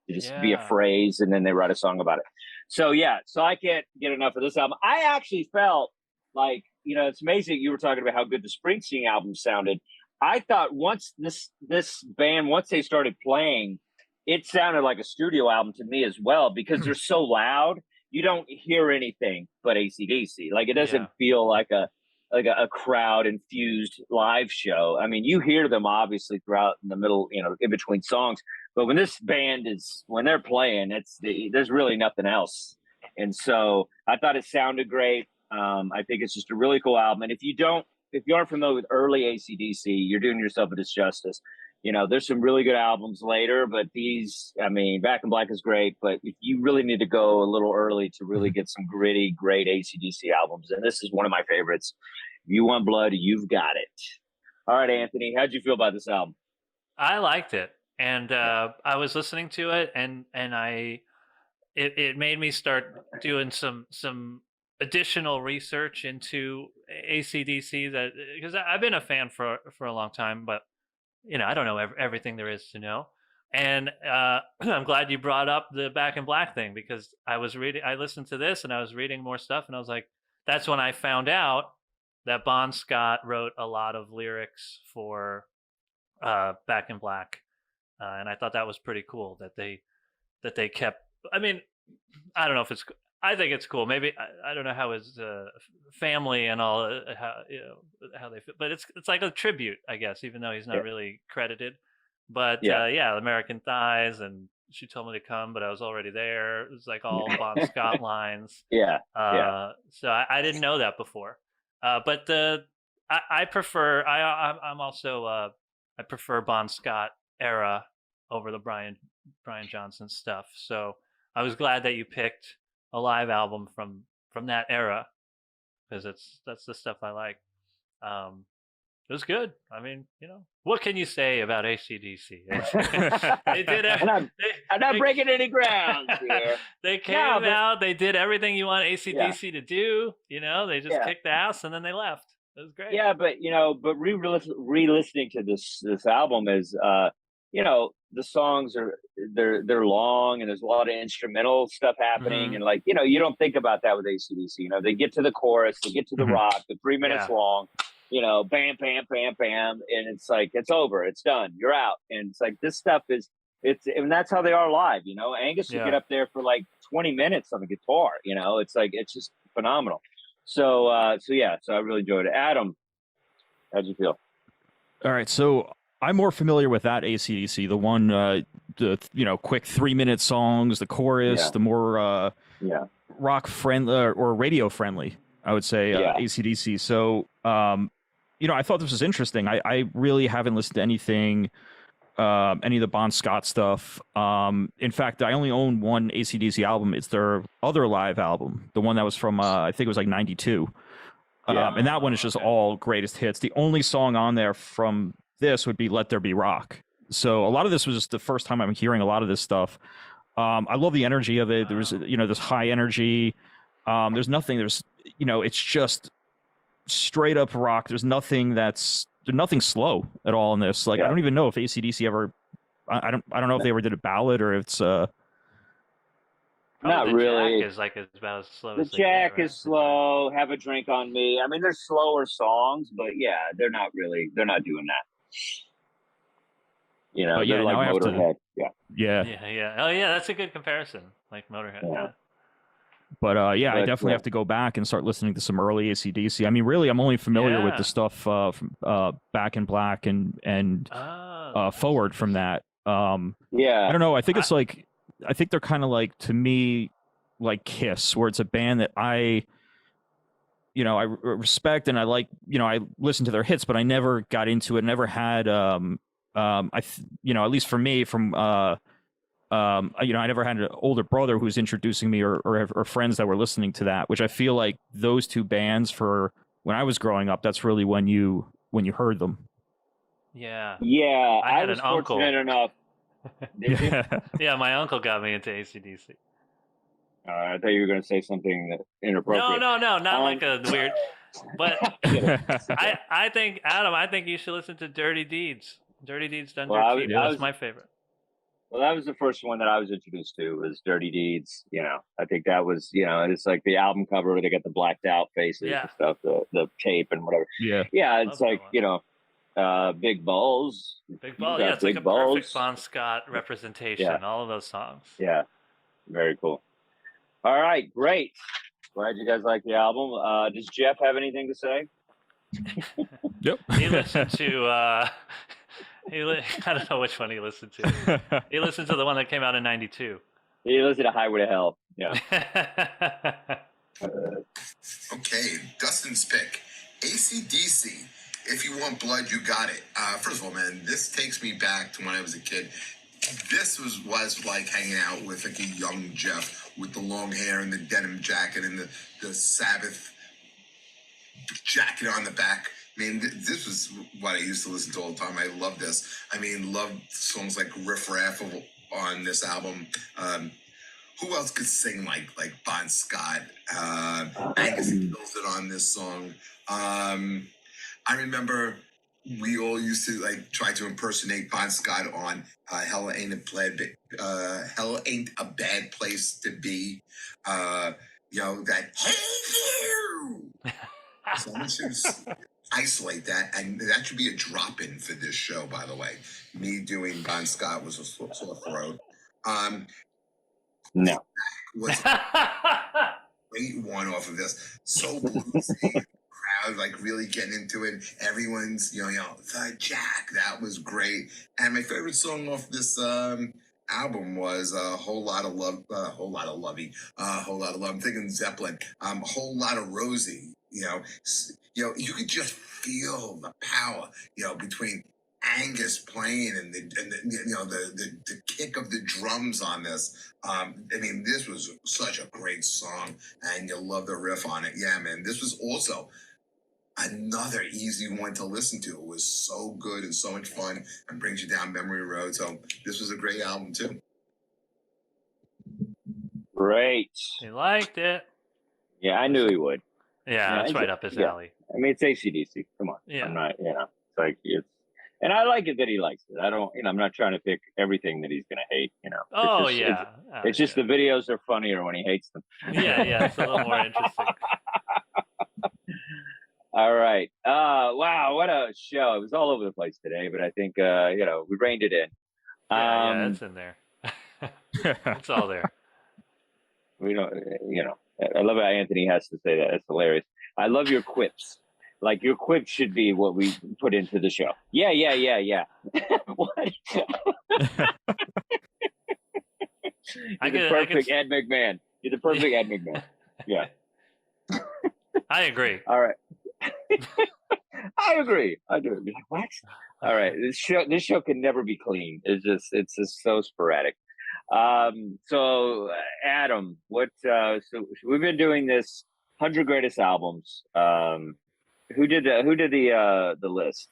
they just be a phrase and then they write a song about it. So, so I can't get enough of this album. I actually felt like, it's amazing you were talking about how good the Springsteen album sounded. I thought once this band, once they started playing, it sounded like a studio album to me as well, because they're so loud. You don't hear anything but ACDC. Like, it doesn't feel like a crowd infused live show. I mean, you hear them obviously throughout in the middle, in between songs, but when this band when they're playing, there's really nothing else. And so I thought it sounded great. I think it's just a really cool album. And if you aren't familiar with early ACDC, you're doing yourself a disjustice. There's some really good albums later, but Back in Black is great, but if you really need to go a little early to really get some gritty, great ACDC albums, and this is one of my favorites. If You Want Blood, You've Got It. All right, Anthony, how'd you feel about this album? I liked it, and I was listening to it, and it made me start doing some additional research into ACDC, because I've been a fan for a long time, but I don't know everything there is to know. And I'm glad you brought up the Back in Black thing, because I listened to this and I was reading more stuff, and I was like, that's when I found out that Bon Scott wrote a lot of lyrics for Back in Black. And I thought that was pretty cool that they kept, I don't know if I think it's cool. Maybe I don't know how his family and all how they feel, but it's like a tribute, I guess, even though he's not really credited. But American Thighs and She Told Me to Come, but I was already there. It was like all Bon Scott lines. So I didn't know that before. But I prefer. I'm also I prefer Bon Scott era over the Brian Johnson stuff. So I was glad that you picked a live album from that era, because that's the stuff I like. It was good. What can you say about ACDC? They did. I'm not breaking any ground here. They came out. They did everything you want ACDC to do. They just kicked ass and then they left. It was great. Yeah, but re-listening to this album is the songs they're long, and there's a lot of instrumental stuff happening, and you don't think about that with ACDC. They get to the chorus, they get to the rock, the 3 minutes long, bam, bam, bam, bam, and it's like it's over, it's done, you're out. And it's like this stuff and that's how they are live. Angus will get up there for like 20 minutes on the guitar. It's like it's just phenomenal. So I really enjoyed it. Adam, how'd you feel? All right, so I'm more familiar with that ACDC, the one, the quick 3-minute songs, the chorus, the more rock friendly or radio friendly, I would say, ACDC. So, I thought this was interesting. I really haven't listened to anything, any of the Bon Scott stuff. In fact, I only own one ACDC album. It's their other live album, the one that was from, I think it was like 92. And that one is just all greatest hits. The only song on there from this would be Let There Be Rock. So a lot of this was just the first time I'm hearing a lot of this stuff. I love the energy of it. There's this high energy. There's it's just straight up rock. There's nothing slow at all in this. I don't even know if ACDC ever, I don't know if they ever did a ballad or if it's not the really. Jack is like about as slow the as Jack get, is slow. Have a Drink on Me. There's slower songs, but they're not doing that. They're like Motorhead. Yeah. Oh yeah, that's a good comparison. Like Motorhead. But yeah, I But, definitely have to go back and start listening to some early ACDC. I mean, really, I'm only familiar with the stuff from Back in Black and forward from that. yeah, I don't know. I think it's like, I think they're kind of like, to me, like Kiss, where it's a band that I respect and I like. I listen to their hits, but I never got into it. Never had at least for me, from I never had an older brother who was introducing me or friends that were listening to that, which I feel like those two bands, for when I was growing up, that's really when you heard them. Yeah. Yeah, I had was an uncle. fortunate enough. Did you? Yeah, my uncle got me into ACDC. I thought you were going to say something inappropriate. No, not like a weird. But I think, Adam, I think you should listen to Dirty Deeds. Dirty Deeds Done Dirt Cheap. That's my favorite. Well, that was the first one that I was introduced to, was Dirty Deeds. I think that was, it's like the album cover where they got the blacked out faces and stuff, the tape and whatever. Yeah, it's like, Big Balls. Big Balls, yeah, it's like a perfect Bon Scott representation, all of those songs. Yeah, very cool. All right, great. Glad you guys like the album. Does Jeff have anything to say? Yep. He listened to, I don't know which one he listened to. He listened to the one that came out in 92. He listened to Highway to Hell. Yeah. Okay, Dustin's pick. ACDC. If you want blood, you got it. First of all, man, this takes me back to when I was a kid. This was like hanging out with like a young Jeff with the long hair and the denim jacket and the Sabbath jacket on the back. I mean, this was what I used to listen to all the time. I love this. I mean, love songs like Riff Raff on this album. Who else could sing like Bon Scott? Angus kills it on this song. I remember we all used to try to impersonate Bon Scott on Hell Ain't a Bad Place to Be. That hey you. So I should isolate that, and that should be a drop-in for this show. By the way, me doing Bon Scott was a sore throat. No, was a great one off of this. So bluesy. Crowd really getting into it. Everyone's the Jack. That was great. And my favorite song off this album was a whole lot of love. Whole lot of lovey. Whole lot of love. I'm thinking Zeppelin. Whole lot of Rosie. You could just feel the power. Between Angus playing and the kick of the drums on this. I mean, this was such a great song, and you'll love the riff on it. Yeah, man. This was also another easy one to listen to. It was so good and so much fun and brings you down memory road. So this was a great album too. Great. He liked it. Yeah, I knew he would. Yeah, that's right up his alley. I mean, it's ACDC. Come on. Yeah. I'm not, it's like, and I like it that he likes it. I don't, I'm not trying to pick everything that he's going to hate, Oh, it's just, yeah. It's just the videos are funnier when he hates them. Yeah, it's a little more interesting. All right. Wow, what a show. It was all over the place today, but I think, we reined it in. Yeah, it's in there. It's all there. We don't, I love how Anthony has to say that. That's hilarious. I love your quips. Like, your quips should be what we put into the show. Yeah. What? You're the perfect Ed McMahon. You're the perfect Ed McMahon. Yeah. I agree. All right. I agree. What? All right. This show can never be clean. It's just so sporadic. So Adam, so we've been doing this 100 greatest albums. Who did the list?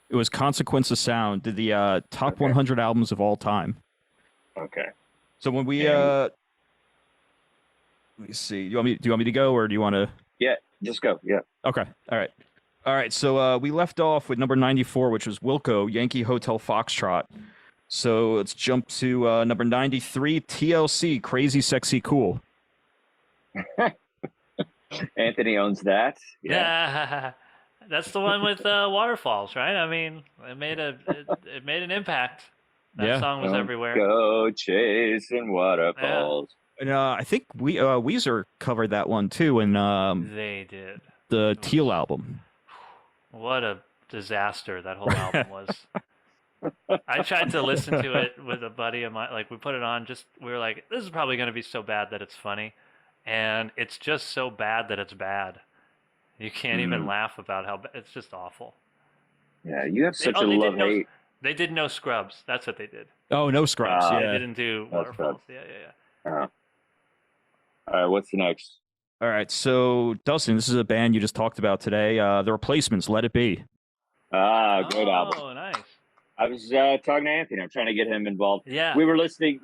It was Consequence of Sound. Did the top 100 albums of all time. Okay. So when we let me see. Do you want me to go, or do you want to? Yeah, just go. Yeah. Okay. All right. So we left off with number 94, which was Wilco, Yankee Hotel Foxtrot. So let's jump to number 93, TLC, Crazy Sexy Cool. Anthony owns that. Yeah. That's the one with waterfalls, right? I mean, it made an impact. That song was everywhere. Go chasing waterfalls. And I think Weezer covered that one too, and They did. the Teal album. What a disaster that whole album was. I tried to listen to it with a buddy of mine. Like, we put it on, we were like, this is probably going to be so bad that it's funny. And it's just so bad that it's bad. You can't even laugh about how bad. It's just awful. Yeah, you have such a love-hate. They did No Scrubs. That's what they did. Oh, No Scrubs. Yeah. They didn't do Waterfalls. Yeah. All right, what's the next? All right, so Dustin, this is a band you just talked about today. The Replacements, Let It Be. Great album. Oh, nice. I was talking to Anthony. I'm trying to get him involved. Yeah. We were listening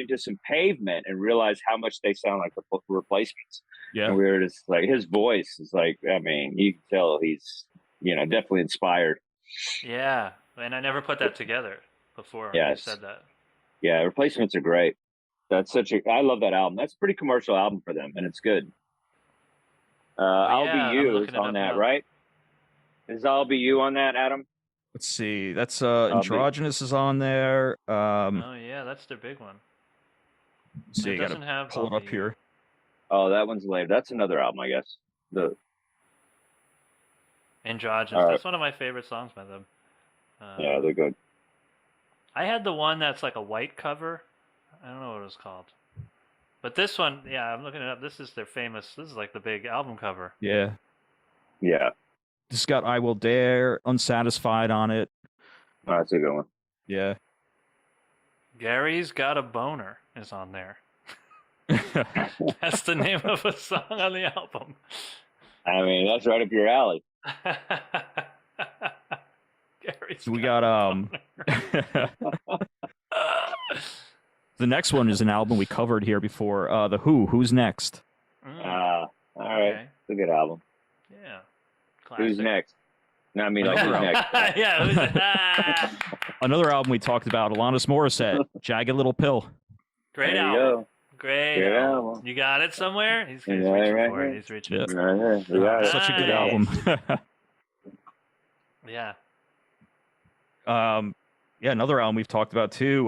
to some Pavement and realized how much they sound like the Replacements. Yeah. And we were just like, his voice is like, I mean, you can tell he's, definitely inspired. Yeah. And I never put that together before. Yes. You said that. Yeah, Replacements are great. I love that album. That's a pretty commercial album for them, and it's good. I'll Be You is on that, right? Is I'll Be You on that, Adam? Let's see. That's Androgynous is on there. Oh yeah, that's their big one. See, you gotta pull it up here. Oh, that one's later. That's another album, I guess. The Androgynous. That's one of my favorite songs by them. Yeah, they're good. I had the one that's like a white cover. I don't know what it was called. But this one, yeah, I'm looking it up. This is their famous. This is like the big album cover. Yeah. Yeah. This got I Will Dare, Unsatisfied on it. Oh, that's a good one. Yeah. Gary's Got a Boner is on there. That's the name of a song on the album. I mean, that's right up your alley. Gary's We got the next one is an album we covered here before. The Who. Who's Next? All right. Okay. It's a good album. Yeah. Classic. Who's next? No, I mean, like, who's next? Yeah. Who's Another album we talked about, Alanis Morissette, Jagged Little Pill. Great album. Great album. You got it somewhere? He's reaching for it. He's reaching for it. Yeah. Such a good album. Yeah. Yeah, another album we've talked about too.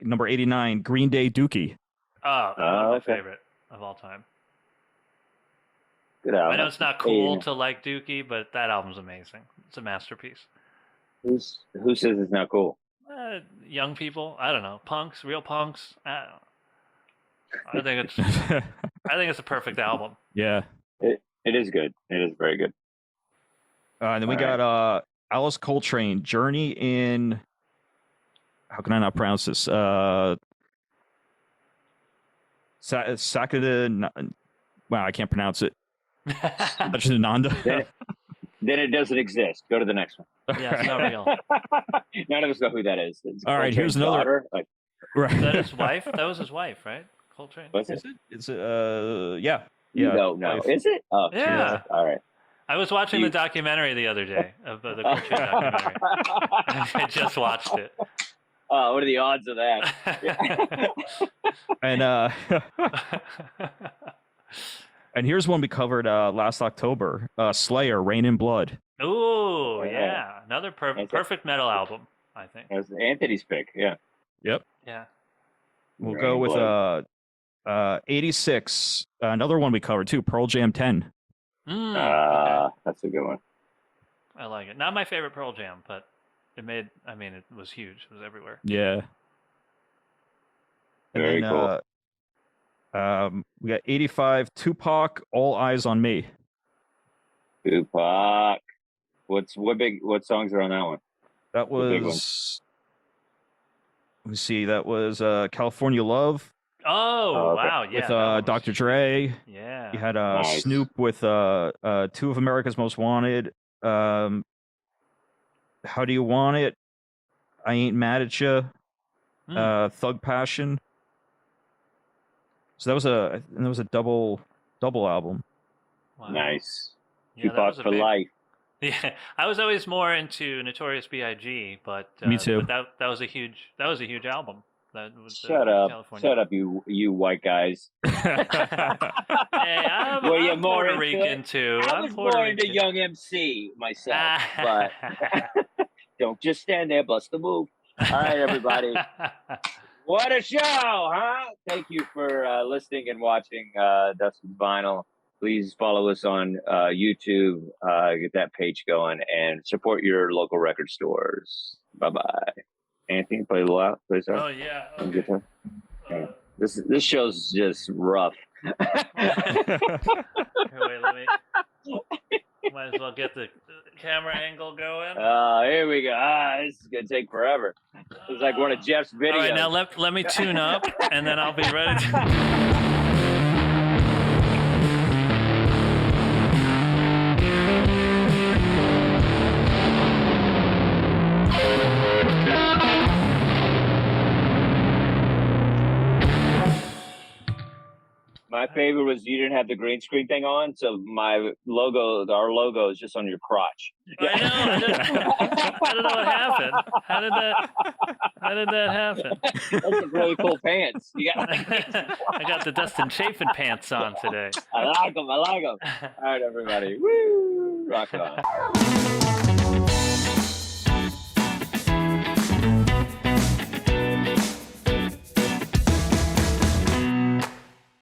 Number 89, Green Day, Dookie. Oh, my favorite of all time. Good album. I know it's not cool to like Dookie, but that album's amazing. It's a masterpiece. Who says it's not cool? Young people. I don't know. Punks, real punks. I think it's a perfect album. Yeah. It is good. It is very good. And then we got Alice Coltrane, Journey in. How can I not pronounce this? Sakata. Wow, I can't pronounce it. Then it doesn't exist. Go to the next one. Yeah, it's not real. None of us know who that is. It's all right, here's another. Right. Is that his wife? That was his wife, right? Coltrane. What's it? Is it? Yeah. You don't know. Is it? Oh, yeah. All right. I was watching the documentary the other day of the Coltrane documentary. I just watched it. Oh, what are the odds of that? And and here's one we covered last October. Slayer, Rain in Blood. Ooh, yeah. Another perfect metal album, I think. That's Anthony's pick, yeah. Yep. Yeah. We'll go with 86. Another one we covered too, Pearl Jam 10. Okay. That's a good one. I like it. Not my favorite Pearl Jam, but it was huge. It was everywhere. Yeah. And Very cool. We got 85, Tupac, All Eyes on Me. Tupac. What songs are on that one? That was, let me see, that was California Love. Oh, wow, yeah. With Dr. Dre. Yeah. You had Snoop with Two of America's Most Wanted. How Do You Want It? I Ain't Mad at You. Thug Passion. So that was a double album. Wow. Nice. Yeah, Tupac for life. Yeah, I was always more into Notorious B.I.G., but me too. But that was a huge album. That was Shut up, you white guys. Hey, I'm Puerto Rican too. I was more into Young MC myself, but don't just stand there, bust the move. All right, everybody. What a show, huh? Thank you for listening and watching Dustin's Vinyl. Please follow us on YouTube, get that page going, and support your local record stores. Bye-bye. Anthony, play a little out, please. Oh, yeah. Okay. This show's just rough. Wait, let me... Might as well get the camera angle going. Here we go. This is going to take forever. It's like one of Jeff's videos. All right, now let me tune up, and then I'll be ready to... My favorite was you didn't have the green screen thing on, so our logo is just on your crotch. I know. I don't know what happened. How did that happen? Those are really cool pants. I got the Dustin Chafin pants on today. I like them. All right, everybody. Woo! Rock on.